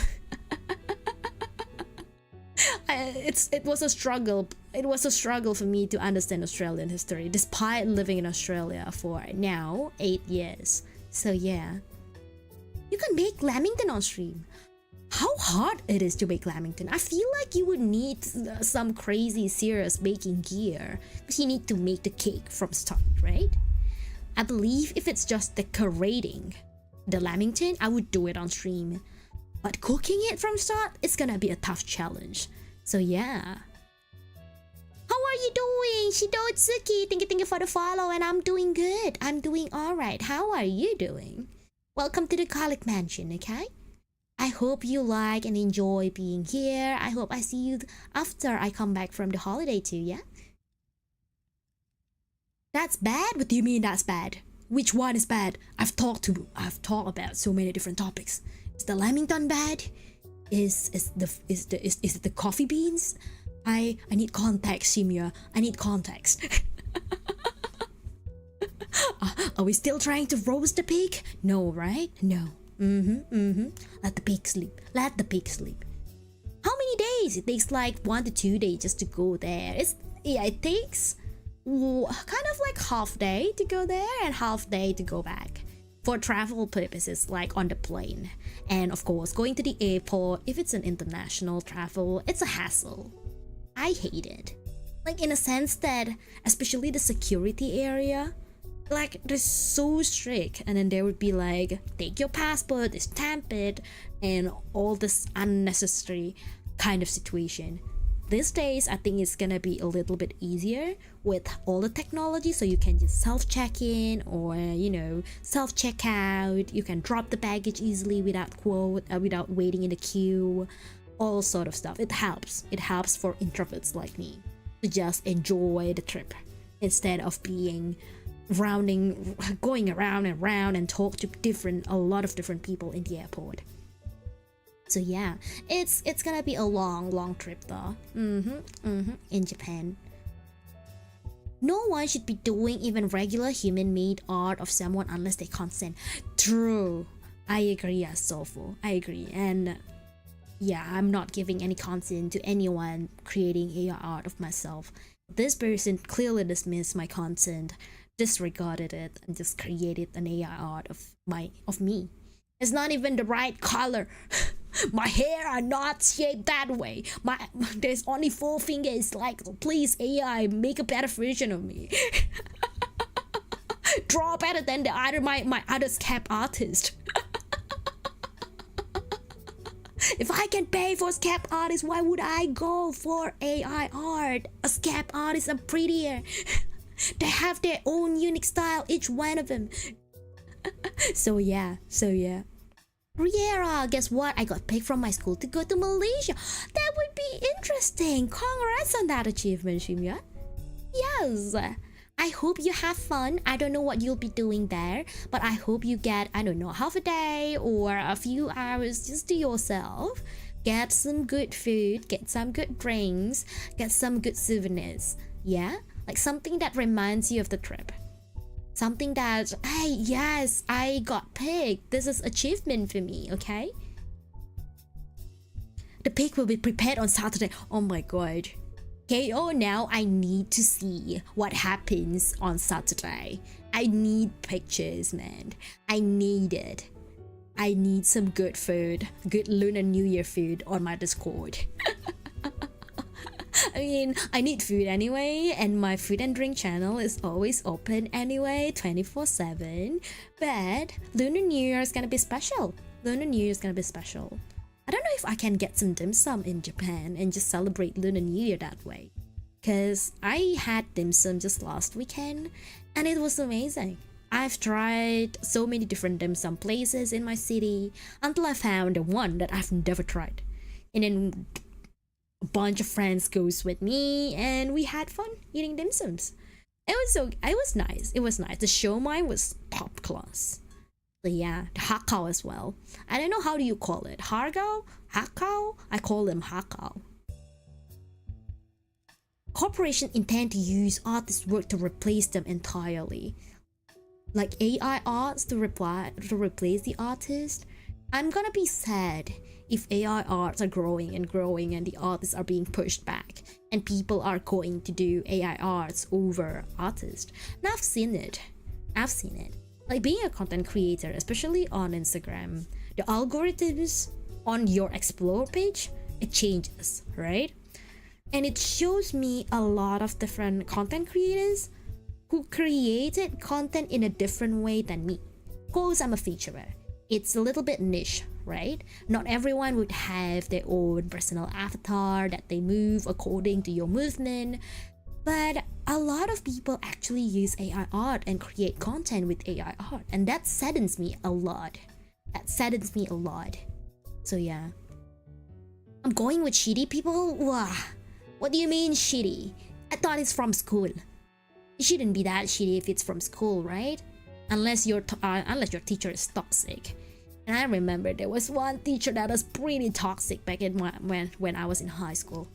it was a struggle for me to understand Australian history, despite living in Australia for now 8 years. So yeah, you can make lamington on stream. How hard it is to make lamington? I feel like you would need some crazy serious baking gear, because you need to make the cake from start, right? I believe if it's just decorating the lamington, I would do it on stream, but cooking it from start, it's gonna be a tough challenge. So yeah. How are you doing, Shidotsuki? Thank you for the follow, and I'm doing good. I'm doing alright. How are you doing? Welcome to the Garlic Mansion, okay? I hope you like and enjoy being here. I hope I see you after I come back from the holiday too, yeah? That's bad? What do you mean that's bad? which one is bad? I've talked about so many different topics. Is the lamington bad? Is it the coffee beans? I need context, Shimya. I need context. Are we still trying to roast the pig? No, right? No. Let the pig sleep. Let the pig sleep. How many days? It takes like 1 to 2 days just to go there. It takes kind of like half day to go there and half day to go back. For travel purposes, like on the plane. And of course, going to the airport, if it's an international travel, it's a hassle. I hate it. Like in a sense that, especially the security area, like they're so strict, and then they would be like, take your passport, stamp it, and all this unnecessary kind of situation. These days, I think it's gonna be a little bit easier with all the technology, so you can just self-check-in or self-checkout. You can drop the baggage easily without waiting in the queue, all sort of stuff. It helps for introverts like me to just enjoy the trip instead of being going around and around and talk to a lot of different people in the airport. So yeah, it's gonna be a long trip though. In Japan. No one should be doing even regular human-made art of someone unless they consent. True. I agree, Asofu. I agree. And yeah, I'm not giving any consent to anyone creating AI art of myself. This person clearly dismissed my consent, disregarded it, and just created an AI art of me. It's not even the right color. My hair are not shaped that way. There's only 4 fingers. Like, please AI, make a better version of me. Draw better than my other scap artist. If I can pay for scap artists, why would I go for AI art? A scap artists are prettier. They have their own unique style, each one of them. So yeah. Riera, guess what? I got picked from my school to go to Malaysia. That would be interesting. Congrats on that achievement, Shimya. Yes. I hope you have fun. I don't know what you'll be doing there, but I hope you get, I don't know, half a day or a few hours just to yourself. Get some good food, get some good drinks, get some good souvenirs. Yeah? Like something that reminds you of the trip. Something that, hey, yes, I got picked. This is achievement for me, okay? The pick will be prepared on Saturday. Oh my god. KO, now I need to see what happens on Saturday. I need pictures, man. I need it. I need some good food. Good Lunar New Year food on my Discord. I mean, I need food anyway, and my food and drink channel is always open anyway, 24/7. But Lunar New Year is gonna be special. Lunar New Year is gonna be special. I don't know if I can get some dim sum in Japan and just celebrate Lunar New Year that way. Cause I had dim sum just last weekend, and it was amazing. I've tried so many different dim sum places in my city until I found the one that I've never tried. And then a bunch of friends goes with me and we had fun eating dim sums. It was nice. The shomai was top class. So yeah, the hakao as well. I don't know how do you call it. Hargao? Hakao? I call them hakao. Corporations intend to use artists' work to replace them entirely. Like AI arts to replace the artist. I'm gonna be sad if AI arts are growing and the artists are being pushed back and people are going to do AI arts over artists. And I've seen it. Like being a content creator, especially on Instagram, the algorithms on your explore page, it changes, right? And it shows me a lot of different content creators who created content in a different way than me. Of course, I'm a featurer. It's a little bit niche, right? Not everyone would have their own personal avatar that they move according to your movement. But a lot of people actually use AI art and create content with AI art. And that saddens me a lot. So yeah. I'm going with shitty people? Wow. What do you mean shitty? I thought it's from school. It shouldn't be that shitty if it's from school, right? unless your teacher is toxic. And I remember there was one teacher that was pretty toxic back in when I was in high school.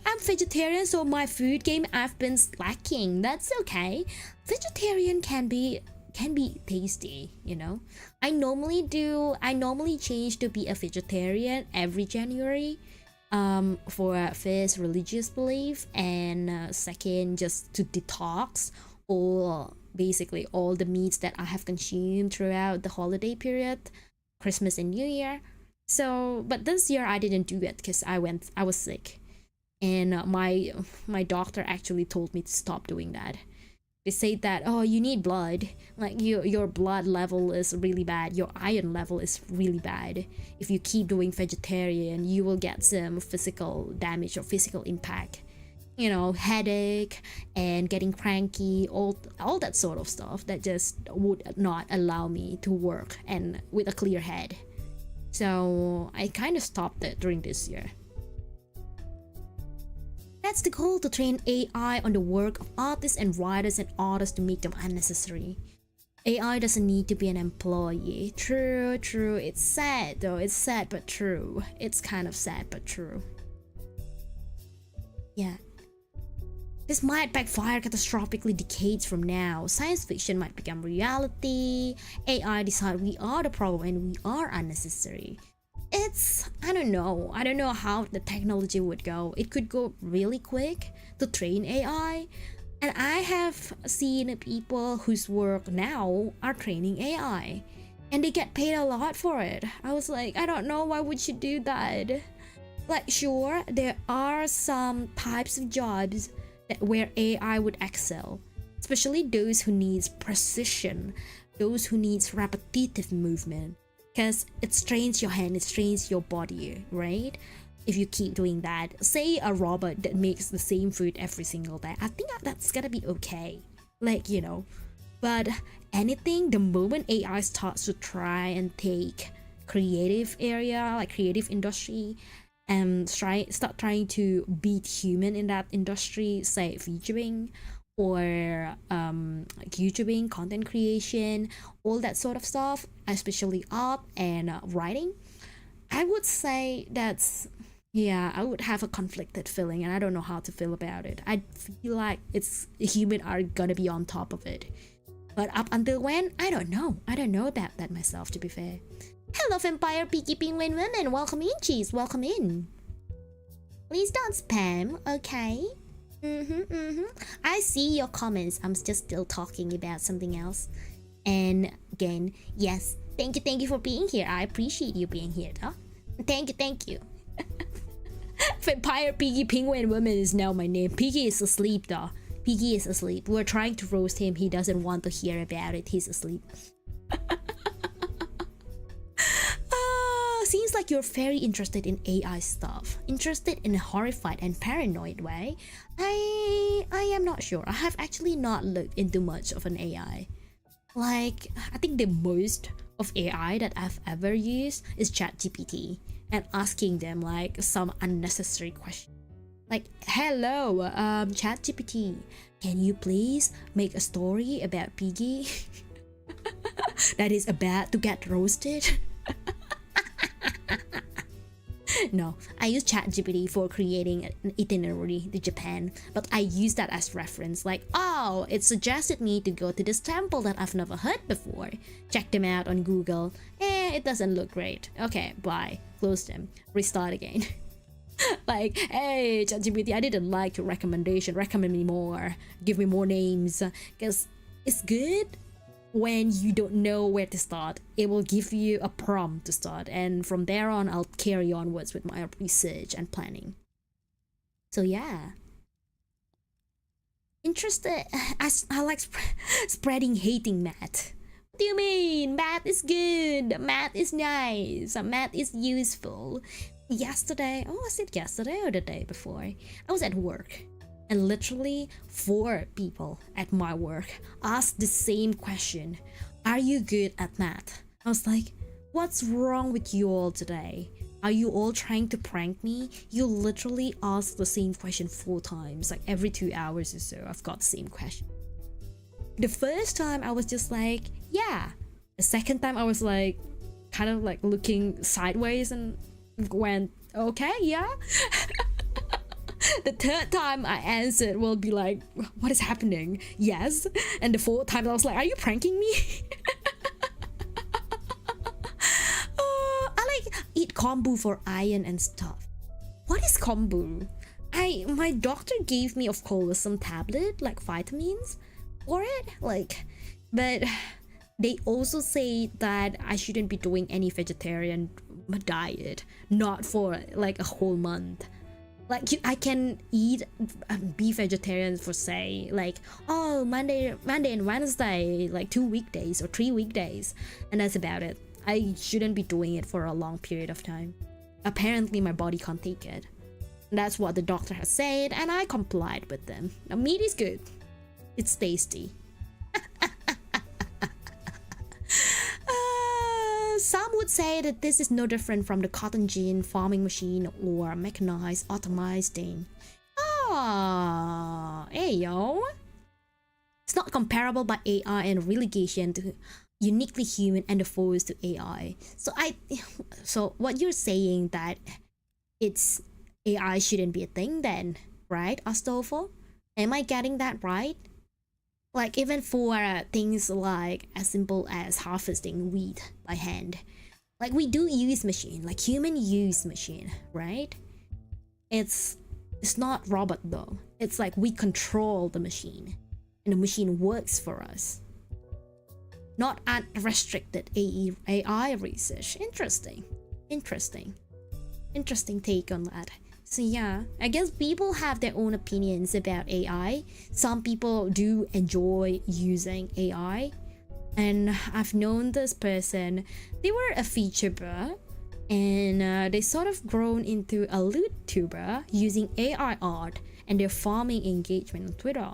I'm vegetarian, so my food game I've been slacking. That's okay. Vegetarian can be tasty, you know. I normally change to be a vegetarian every January, for first religious belief, and second just to detox basically all the meats that I have consumed throughout the holiday period, Christmas and New Year. So, but this year I didn't do it because I was sick, and my doctor actually told me to stop doing that. They say that, oh, you need blood, like your blood level is really bad, your iron level is really bad. If you keep doing vegetarian, you will get some physical damage or physical impact, you know, headache and getting cranky, all that sort of stuff that just would not allow me to work and with a clear head. So I kind of stopped it during this year. That's the goal, to train AI on the work of artists and writers and artists to make them unnecessary. AI doesn't need to be an employee. True. It's sad though. It's sad but true. It's kind of sad but true. Yeah. This might backfire catastrophically decades from now. Science fiction might become reality. AI decide we are the problem and we are unnecessary. I don't know how the technology would go. It could go really quick to train AI. And I have seen people whose work now are training AI. And they get paid a lot for it. I was like, I don't know, why would you do that? Like, sure, there are some types of jobs where AI would excel. Especially those who needs precision. Those who needs repetitive movement. Because it strains your hand, it strains your body, right? If you keep doing that, say a robot that makes the same food every single day, I think that's gonna be okay, like, you know. But anything, the moment AI starts to try and take creative area, like creative industry, and start trying to beat human in that industry, say VTubing or like YouTubing, content creation, all that sort of stuff, especially art and writing, I would say I would have a conflicted feeling, and I don't know how to feel about it. I feel like human are gonna be on top of it, but up until when, I don't know about that myself, to be fair. Hello Vampire Peaky Penguin Women, welcome in, cheese, welcome in. Please don't spam, okay? I see your comments. I'm just still talking about something else. And again, yes, thank you for being here. I appreciate you being here, though. Thank you. Vampire Piggy Penguin Woman is now my name. Piggy is asleep though. Piggy is asleep. We're trying to roast him. He doesn't want to hear about it. He's asleep. Seems like you're very interested in AI stuff. Interested in a horrified and paranoid way. I am not sure. I have actually not looked into much of an AI. Like, I think the most of AI that I've ever used is ChatGPT, and asking them like some unnecessary question. Like, hello, ChatGPT, can you please make a story about Piggy that is about to get roasted? No, I use ChatGPT for creating an itinerary to Japan, but I use that as reference, like, oh, it suggested me to go to this temple that I've never heard before. Check them out on Google. It doesn't look great. Okay, bye. Close them. Restart again. Like, hey, ChatGPT, I didn't like your recommendation. Recommend me more. Give me more names. Because it's good when you don't know where to start. It will give you a prompt to start, and from there on I'll carry onwards with my research and planning. So yeah, interested. I like spreading hating math. What do you mean? Math is good, math is nice, math is useful. Yesterday, was it yesterday or the day before, I was at work, and literally 4 people at my work asked the same question. Are you good at math? I was like, what's wrong with you all today? Are you all trying to prank me? You literally ask the same question 4 times, like every 2 hours or so. I've got the same question. The first time I was just like, yeah. The second time I was like, kind of like looking sideways and went, okay, yeah. The third time I answered will be like, what is happening? Yes. And the fourth time I was like, are you pranking me? I like eat kombu for iron and stuff. What is kombu? My doctor gave me, of course, some tablet like vitamins for it, like, but they also say that I shouldn't be doing any vegetarian diet, not for like a whole month. Like I can eat be vegetarian for say like, oh, Monday and Wednesday, like 2 weekdays or 3 weekdays, and that's about it. I shouldn't be doing it for a long period of time. Apparently my body can't take it. That's what the doctor has said, and I complied with them. Now meat is good. It's tasty. Some would say that this is no different from the cotton gin farming machine or mechanized automized thing. Ah, hey yo. It's not comparable by AI and relegation to uniquely human and opposed to AI. So what you're saying that it's AI shouldn't be a thing then, right, Astolfo? Am I getting that right? Like even for things like as simple as harvesting wheat by hand, like we do use machine, like human use machine, right? It's not robot though. It's like we control the machine and the machine works for us. Not unrestricted AI research. Interesting take on that. So yeah, I guess people have their own opinions about AI. Some people do enjoy using AI. And I've known this person, they were a VTuber and they sort of grown into a YouTuber using AI art and their farming engagement on Twitter.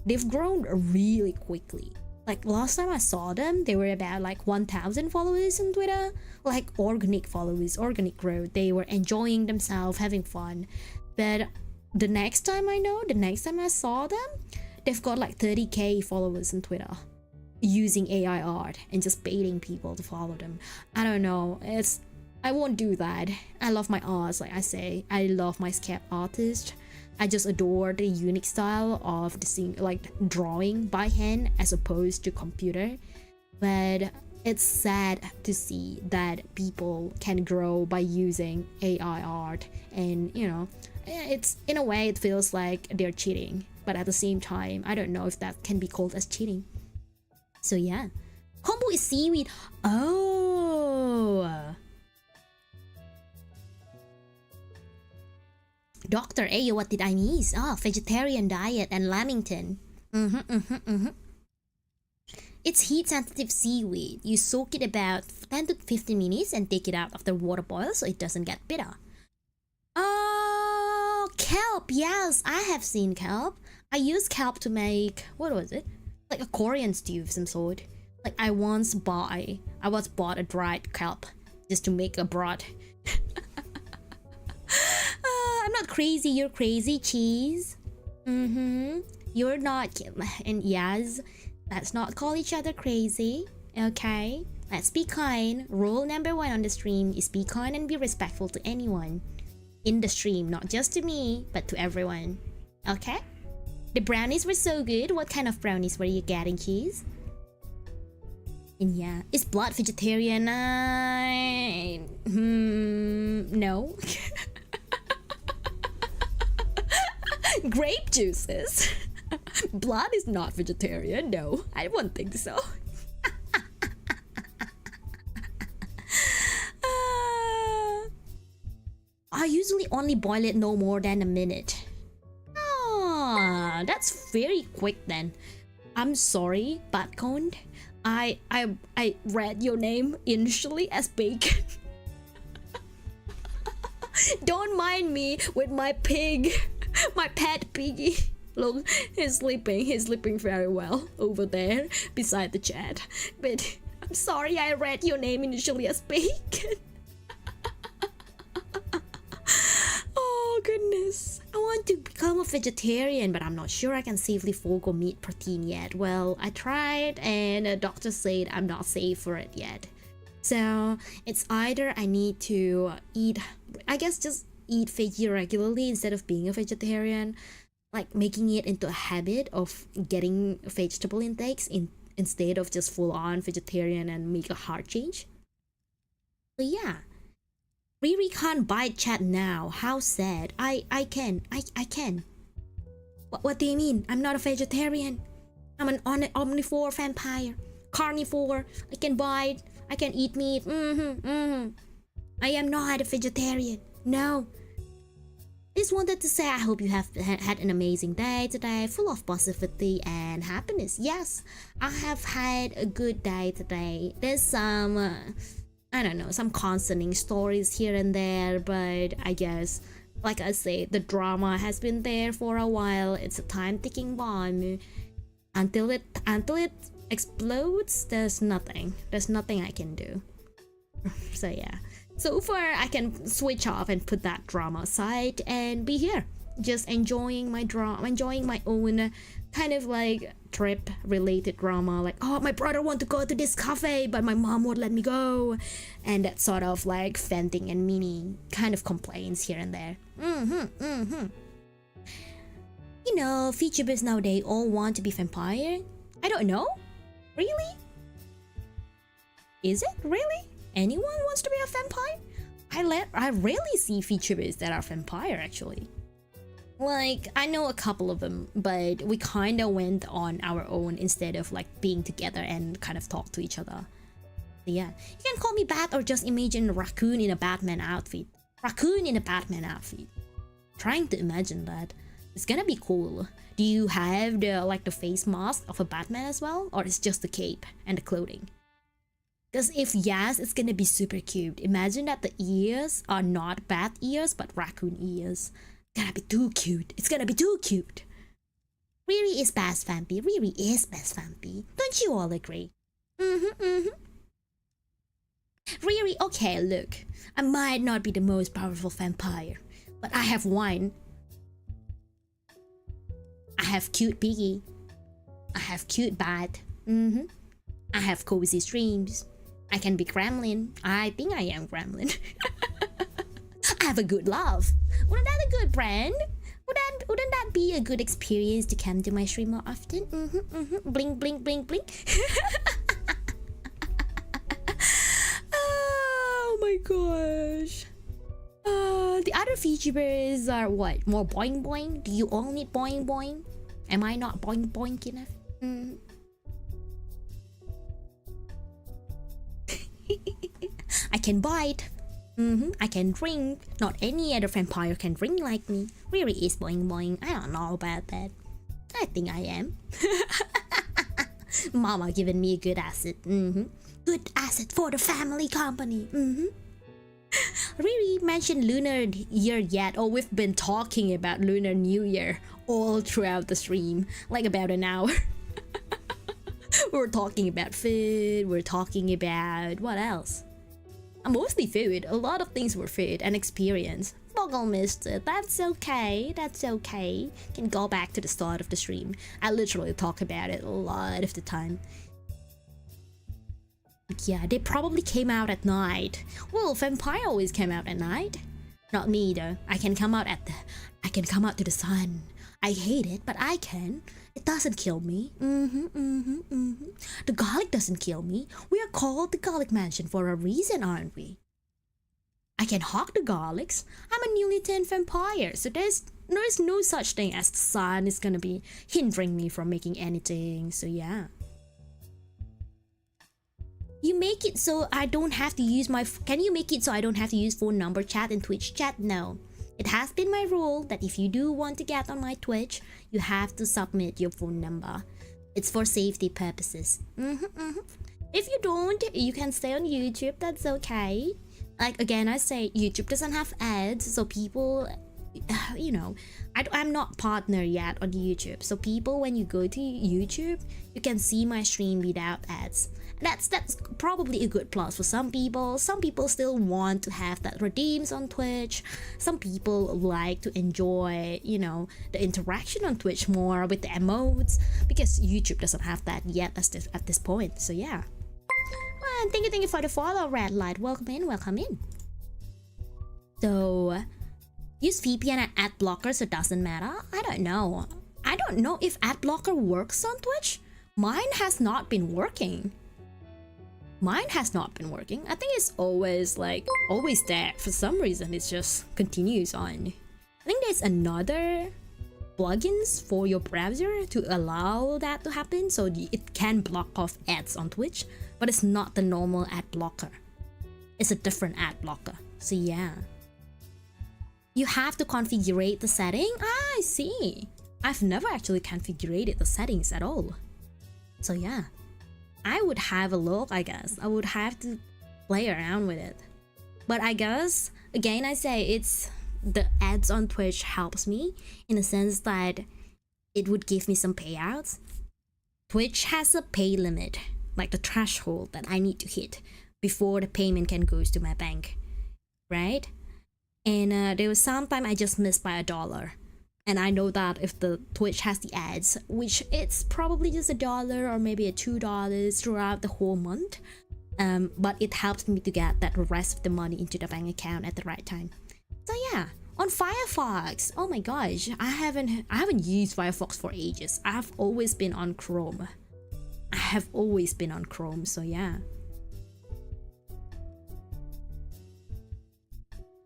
They've grown really quickly. Like last time I saw them, they were about like 1,000 followers on Twitter. Like organic followers, organic growth. They were enjoying themselves, having fun. But the next time I saw them, they've got like 30k followers on Twitter using AI art and just baiting people to follow them. I don't know. I won't do that. I love my arts, like I say. I love my scap artist. I just adore the unique style of the scene, like drawing by hand as opposed to computer. But it's sad to see that people can grow by using AI art, and you know, it's in a way it feels like they're cheating, but at the same time I don't know if that can be called as cheating. So yeah, kombu is seaweed. Oh, Doctor Ayo, what did I miss? Vegetarian diet and lamington. It's heat sensitive seaweed. You soak it about 10 to 15 minutes and take it out after water boils so it doesn't get bitter. Oh, kelp. Yes, I have seen kelp. I used kelp to make, what was it? Like a Korean stew of some sort. Like I once bought a dried kelp just to make a broth. I'm not crazy, you're crazy, cheese. You're not, and yes, let's not call each other crazy, okay? Let's be kind. Rule number 1 on the stream is be kind and be respectful to anyone in the stream, not just to me, but to everyone, okay? The brownies were so good. What kind of brownies were you getting, cheese? And yeah, is blood vegetarian? No. Grape juices. Blood is not vegetarian. No, I won't think so. I usually only boil it no more than a minute. That's very quick then. I'm sorry, Batcone. I read your name initially as bacon. Don't mind me with my pig. My pet piggy. Look, he's sleeping very well over there beside the chat. But I'm sorry I read your name initially as bacon. goodness. I want to become a vegetarian, but I'm not sure I can safely forgo meat protein yet. Well, I tried and a doctor said I'm not safe for it yet. So it's either I need to eat, I guess just eat veggie regularly instead of being a vegetarian, like making it into a habit of getting vegetable intakes instead of just full on vegetarian and make a hard change. So yeah. Riri can't bite chat now. How sad. I can. What do you mean? I'm not a vegetarian. I'm an omnivore vampire. Carnivore. I can bite. I can eat meat. I am not a vegetarian. No. Just wanted to say I hope you have had an amazing day today, full of positivity and happiness. Yes, I have had a good day today. There's some, I don't know, some concerning stories here and there, but I guess, like I say, the drama has been there for a while. It's a time-ticking bomb. Until it explodes, there's nothing I can do. So yeah. So far, I can switch off and put that drama aside and be here, just enjoying my drama, enjoying my own kind of like trip-related drama. Like, oh, my brother want to go to this cafe, but my mom won't let me go, and that sort of like venting and mini kind of complaints here and there. You know, VTubers nowadays all want to be vampire. I don't know. Really? Is it really? Anyone wants to be a vampire? I rarely see VTubers that are vampire actually. Like, I know a couple of them, but we kinda went on our own instead of like being together and kind of talk to each other. So yeah, you can call me Bat or just imagine a raccoon in a Batman outfit. Raccoon in a Batman outfit. Trying to imagine that. It's gonna be cool. Do you have the face mask of a Batman as well? Or it's just the cape and the clothing? Because if yes, it's gonna be super cute. Imagine that the ears are not bat ears, but raccoon ears. It's gonna be too cute. It's gonna be too cute. Riri is best vampy. Riri is best vampy. Don't you all agree? Riri, okay, look. I might not be the most powerful vampire, but I have wine. I have cute Piggy. I have cute Bat. I have cozy streams. I can be Gremlin. I think I am Gremlin. I have a good love. Wouldn't that a good brand? Wouldn't that be a good experience to come to my stream more often? Blink, blink, blink, blink. Oh my gosh. The other VTubers are what? More boing boing? Do you all need boing boing? Am I not boing boing enough? I can bite. I can drink. Not any other vampire can drink like me. Riri is boing boing. I don't know about that. I think I am. Mama giving me a good asset. Good asset for the family company. Riri mentioned Lunar Year yet? Oh, we've been talking about Lunar New Year all throughout the stream, like about an hour. We're talking about food, we're talking about what else? Mostly food. A lot of things were food and experience. Boggle missed it. That's okay. That's okay. Can go back to the start of the stream. I literally talk about it a lot of the time. Yeah, they probably came out at night. Well, vampire always came out at night. Not me though. I can come out to the sun. I hate it, but I can. It doesn't kill me. The garlic doesn't kill me. We are called the Garlic Mansion for a reason, aren't we? I can hawk the garlics. I'm a newly turned vampire, so there's no such thing as the sun is gonna be hindering me from making anything, so yeah. You make it so I don't have to use my... Can you make it so I don't have to use phone number chat and Twitch chat? No. It has been my rule that if you do want to get on my Twitch, you have to submit your phone number. It's for safety purposes. If you don't, you can stay on YouTube, that's okay. Like again, I say YouTube doesn't have ads, so people you know, I'm not partner yet on YouTube, so people, when you go to YouTube, you can see my stream without ads. That's probably a good plus for some people. Some people still want to have that redeems on Twitch. Some people like to enjoy, you know, the interaction on Twitch more with the emotes, because YouTube doesn't have that yet at this point. So yeah. And thank you for the follow, Red Light. Welcome in. So use VPN and ad blocker, so it doesn't matter. I don't know if ad blocker works on Twitch. Mine has not been working. I think it's always there. For some reason, it just continues on. I think there's another plugins for your browser to allow that to happen, so it can block off ads on Twitch, but it's not the normal ad blocker. It's a different ad blocker. So yeah, you have to configure the setting. I see. I've never actually configured the settings at all. So yeah, I would have a look. I guess I would have to play around with it. But I guess again, I say it's the ads on Twitch helps me in the sense that it would give me some payouts. Twitch has a pay limit, like the threshold that I need to hit before the payment can go to my bank, right? And there was some time I just missed by $1, and I know that if the Twitch has the ads, which it's probably just $1 or maybe $2 throughout the whole month, but it helps me to get that rest of the money into the bank account at the right time. So yeah, on Firefox, oh my gosh, I haven't used Firefox for ages. I've always been on Chrome. So yeah.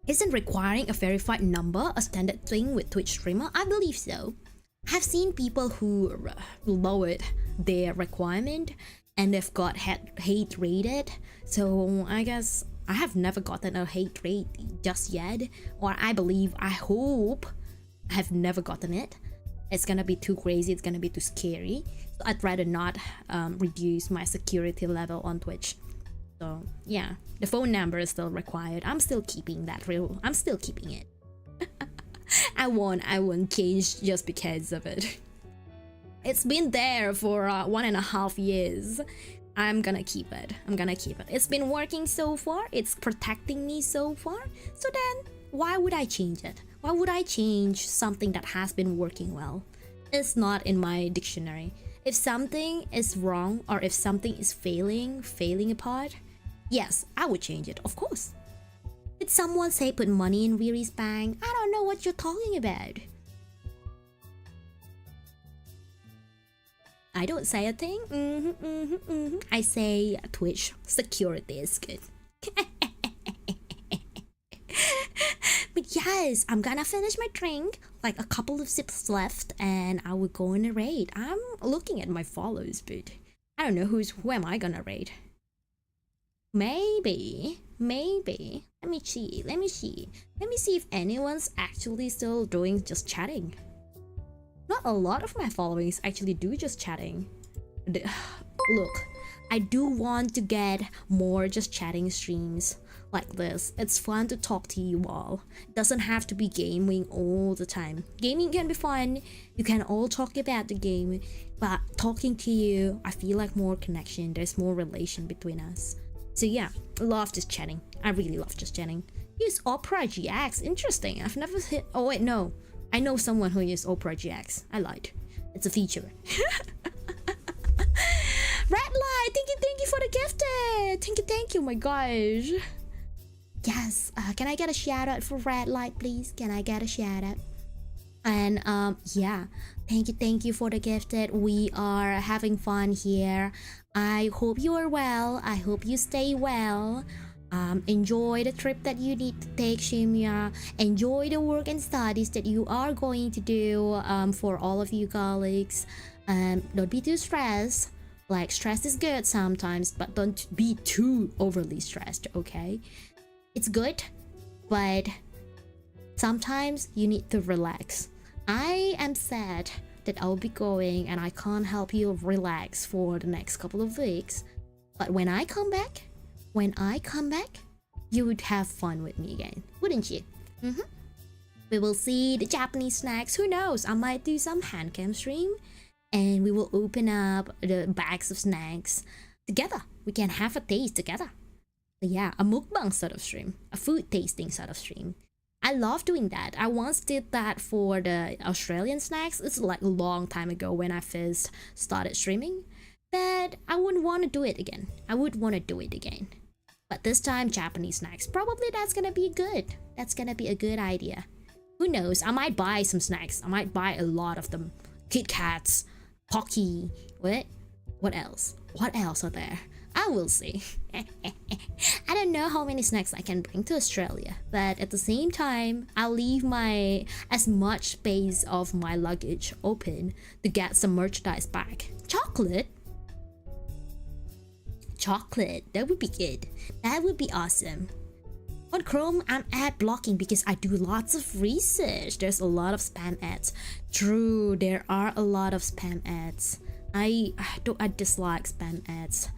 Isn't requiring a verified number a standard thing with Twitch streamer? I believe so. I've seen people who lowered their requirement and they've got hate rated. So I guess I have never gotten a hate rate just yet, or I hope I have never gotten it. It's gonna be too crazy, it's gonna be too scary. So I'd rather not reduce my security level on Twitch. So yeah, the phone number is still required. I'm still keeping that rule. I'm still keeping it. I won't change just because of it. It's been there for 1.5 years. I'm gonna keep it. It's been working so far. It's protecting me so far. So then, why would I change it? Why would I change something that has been working well? It's not in my dictionary. If something is wrong or if something is failing apart, yes, I would change it, of course. Did someone say put money in Riera's bank? I don't know what you're talking about. I don't say a thing. I say Twitch security is good. But yes, I'm gonna finish my drink, like a couple of sips left, and I will go in a raid. I'm looking at my follows, but I don't know who am I gonna raid. Maybe. Let me see if anyone's actually still doing just chatting. Not a lot of my followings actually do just chatting. Look, I do want to get more just chatting streams like this. It's fun to talk to you all. It doesn't have to be gaming all the time. Gaming can be fun. You can all talk about the game, but talking to you, I feel like more connection. There's more relation between us. So yeah, I love just chatting. I really love just chatting. Use Opera GX. Interesting. I've never hit. Oh wait, no. I know someone who uses Opera GX. I lied. It's a feature. Red Light, thank you for the gifted. Thank you. My gosh. Yes. Can I get a shout out for Red Light, please? Can I get a shout out? And yeah, thank you for the gifted. We are having fun here. I hope you are well. I hope you stay well. Enjoy the trip that you need to take, Shimya. Enjoy the work and studies that you are going to do for all of you colleagues. Don't be too stressed. Like, stress is good sometimes, but don't be too overly stressed, okay? It's good, but sometimes you need to relax. I am sad that I'll be going and I can't help you relax for the next couple of weeks. But when I come back, you would have fun with me again, wouldn't you? We will see the Japanese snacks. Who knows? I might do some hand cam stream, and we will open up the bags of snacks together. We can have a taste together. But yeah, a mukbang sort of stream, a food tasting sort of stream. I love doing that. I once did that for the Australian snacks. It's like a long time ago when I first started streaming. But I wouldn't want to do it again. I would want to do it again. But this time, Japanese snacks. Probably that's gonna be good. That's gonna be a good idea. Who knows? I might buy some snacks. I might buy a lot of them. Kit Kats, Pocky. What else? What else are there? I will see. I don't know how many snacks I can bring to Australia, but at the same time, I'll leave as much space of my luggage open to get some merchandise back. Chocolate? Chocolate, that would be good. That would be awesome. On Chrome, I'm ad blocking because I do lots of research. There's a lot of spam ads. True, there are a lot of spam ads. I dislike spam ads.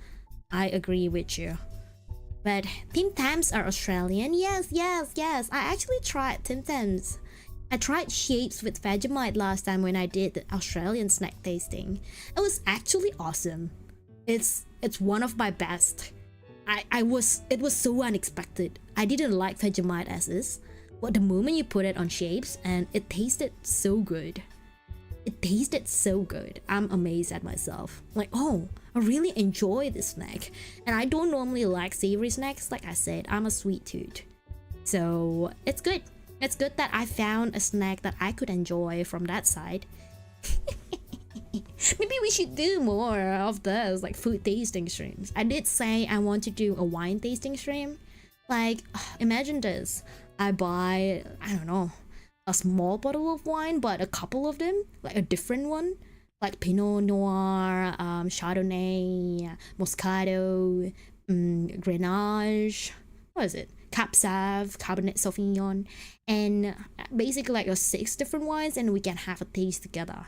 I agree with you. But Tim Tams are Australian. Yes. I actually tried Tim Tams. I tried shapes with Vegemite last time when I did the Australian snack tasting. It was actually awesome. It's one of my best. It was so unexpected. I didn't like Vegemite as is, but the moment you put it on shapes, and it tasted so good. It tasted so good. I'm amazed at myself. Like, oh, I really enjoy this snack. And I don't normally like savory snacks. Like I said, I'm a sweet tooth. So it's good. It's good that I found a snack that I could enjoy from that side. Maybe we should do more of those, like food tasting streams. I did say I want to do a wine tasting stream. Like, imagine this. I buy, I don't know, a small bottle of wine, but a couple of them, like a different one, like Pinot Noir, Chardonnay, Moscato, Grenache, what is it? Cab Sauv, Cabernet Sauvignon, and basically like 6 different wines, and we can have a taste together.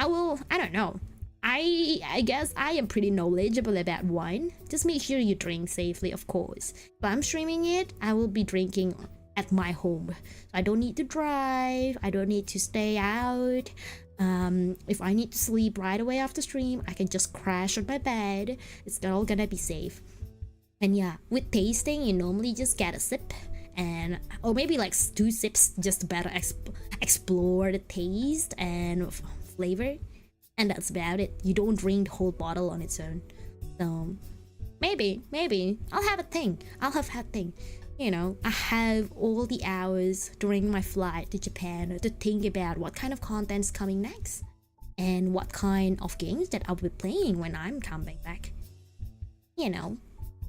I don't know. I guess I am pretty knowledgeable about wine. Just make sure you drink safely, of course. If I'm streaming it, I will be drinking at my home. I don't need to drive. I don't need to stay out. If I need to sleep right away after stream, I can just crash on my bed. It's all gonna be safe. And yeah, with tasting, you normally just get a sip, or maybe like 2 sips just to better explore the taste and flavor. And that's about it. You don't drink the whole bottle on its own. So maybe I'll have a thing. You know, I have all the hours during my flight to Japan to think about what kind of content's coming next and what kind of games that I'll be playing when I'm coming back. You know,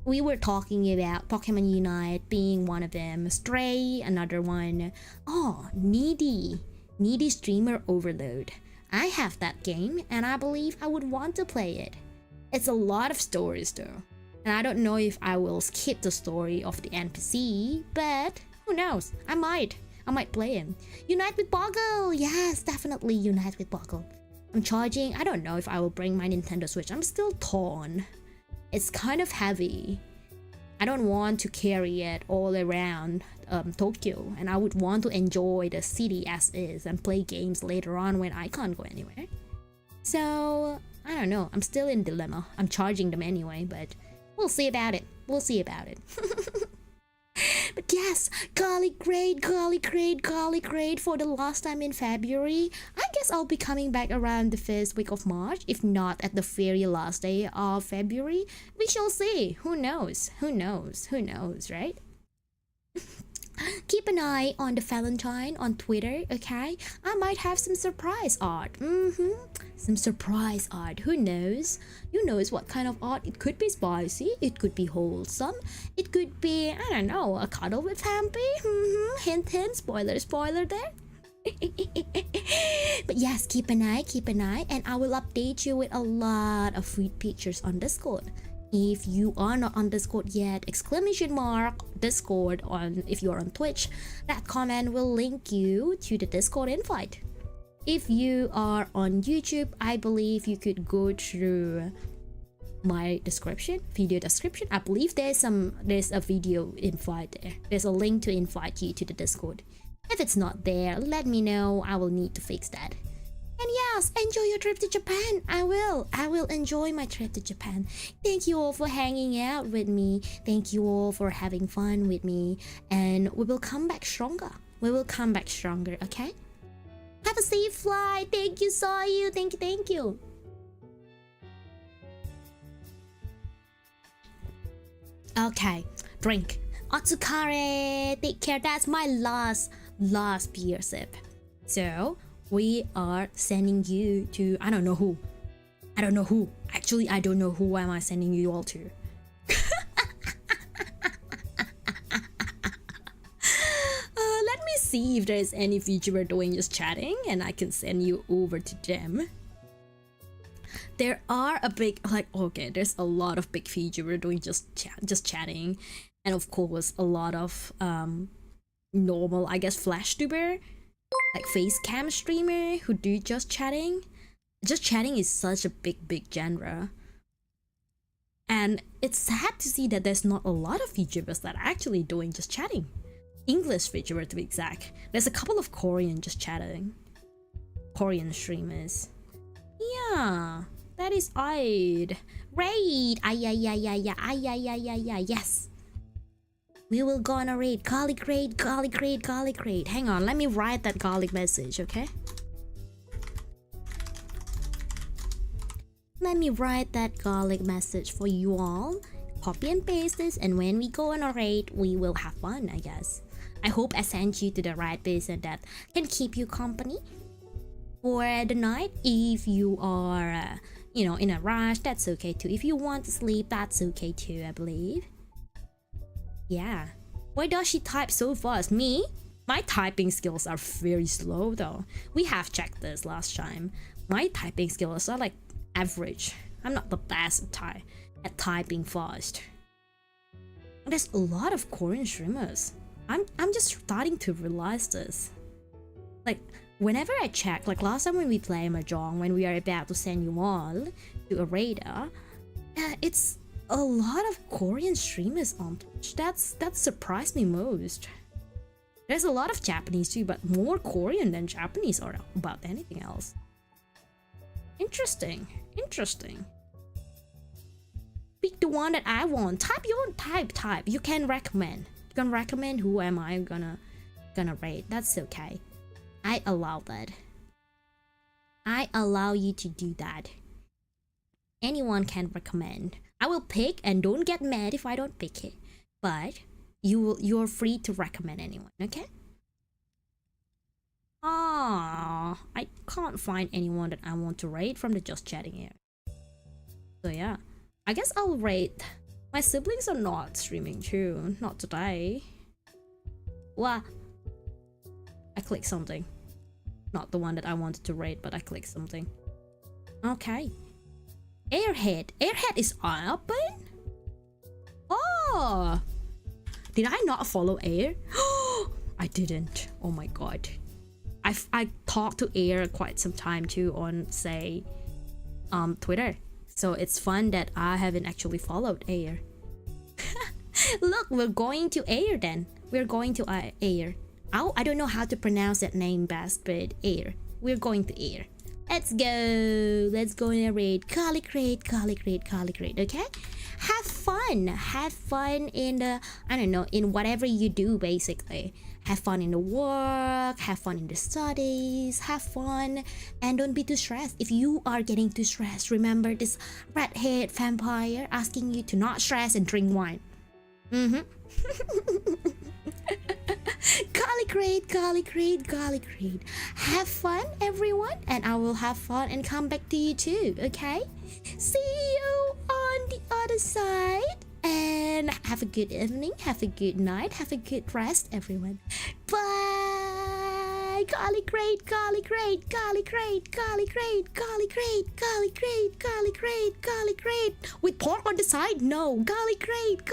we were talking about Pokemon Unite being one of them, Stray, another one. Oh, Needy Streamer Overload. I have that game, and I believe I would want to play it. It's a lot of stories though, and I don't know if I will skip the story of the NPC, but who knows? I might play him. Unite with Boggle! Yes, definitely Unite with Boggle. I'm charging. I don't know if I will bring my Nintendo Switch. I'm still torn. It's kind of heavy. I don't want to carry it all around Tokyo, and I would want to enjoy the city as is and play games later on when I can't go anywhere. So I don't know. I'm still in dilemma. I'm charging them anyway, but we'll see about it. But yes, golly great for the last time in February. I guess I'll be coming back around the first week of March, if not at the very last day of February. We shall see. Who knows, right? Keep an eye on the Valentine on Twitter, okay? I might have some surprise art. Some surprise art. Who knows? Who knows what kind of art? It could be spicy. It could be wholesome. It could be, I don't know, a cuddle with Hampy. Hint, spoiler there. But yes, keep an eye, and I will update you with a lot of food pictures on Discord. If you are not on Discord yet, ! Discord if you are on Twitch, that comment will link you to the Discord invite. If you are on YouTube, I believe you could go through my video description. I believe there's a video invite there. There's a link to invite you to the Discord. If it's not there, let me know. I will need to fix that. And yes, enjoy your trip to Japan. I will enjoy my trip to Japan. Thank you all for hanging out with me. Thank you all for having fun with me. And we will come back stronger. We will come back stronger, okay? Have a safe flight. Thank you, saw you. Thank you, thank you. Okay, drink. Otsukare. Take care. That's my last beer sip. So we are sending you to I don't know who. Actually, I don't know who am I sending you all to. Let me see if there's any feature we're doing just chatting and I can send you over to them. There are a big there's a lot of big feature we're doing just chatting, and of course a lot of normal, I guess, flash tuber, like face cam streamer who do just chatting. Just chatting is such a big genre, and it's sad to see that there's not a lot of VTubers that are actually doing just chatting. English VTuber to be exact. There's a couple of Korean just chatting, Korean streamers. Yeah, that is odd. Raid. Yes. We will go on a raid. Garlic raid. Hang on, let me write that garlic message, okay? Let me write that garlic message for you all. Copy and paste this, and when we go on a raid, we will have fun, I guess. I hope I sent you to the right person that can keep you company for the night. If you are, in a rush, that's okay too. If you want to sleep, that's okay too, I believe. Yeah. Why does she type so fast? Me? My typing skills are very slow though. We have checked this last time. My typing skills are like average. I'm not the best at typing fast. There's a lot of Korean streamers. I'm just starting to realize this. Like, whenever I check, like last time when we play Mahjong, when we are about to send you all to a Riera, it's a lot of Korean streamers on Twitch. That surprised me most. There's a lot of Japanese too, but more Korean than Japanese or about anything else. Interesting. Pick the one that I want. Type your own type. You can recommend. You can recommend who am I gonna rate. That's okay. I allow that. I allow you to do that. Anyone can recommend. I will pick, and don't get mad if I don't pick it. But you're free to recommend anyone, okay? I can't find anyone that I want to rate from the just chatting here. So yeah, I guess I'll rate. My siblings are not streaming too, not today. Wow. I clicked something. Not the one that I wanted to rate, but I clicked something. Okay. Airhead is open? Oh! Did I not follow Air? I didn't. Oh my god. I talked to Air quite some time too on, say, Twitter. So it's fun that I haven't actually followed Air. Look, we're going to Air then. We're going to Air. I don't know how to pronounce that name best, but Air. We're going to Air. Let's go in a raid. Garlic raid, okay? Have fun in the, I don't know, in whatever you do basically. Have fun in the work, have fun in the studies, have fun, and don't be too stressed. If you are getting too stressed, remember this red-haired vampire asking you to not stress and drink wine. Garlic raid. Have fun, everyone, and I will have fun and come back to you too, okay? See you on the other side, and have a good evening, have a good night, have a good rest, everyone. Bye. Garlic raid. With pork on the side? No. Garlic raid.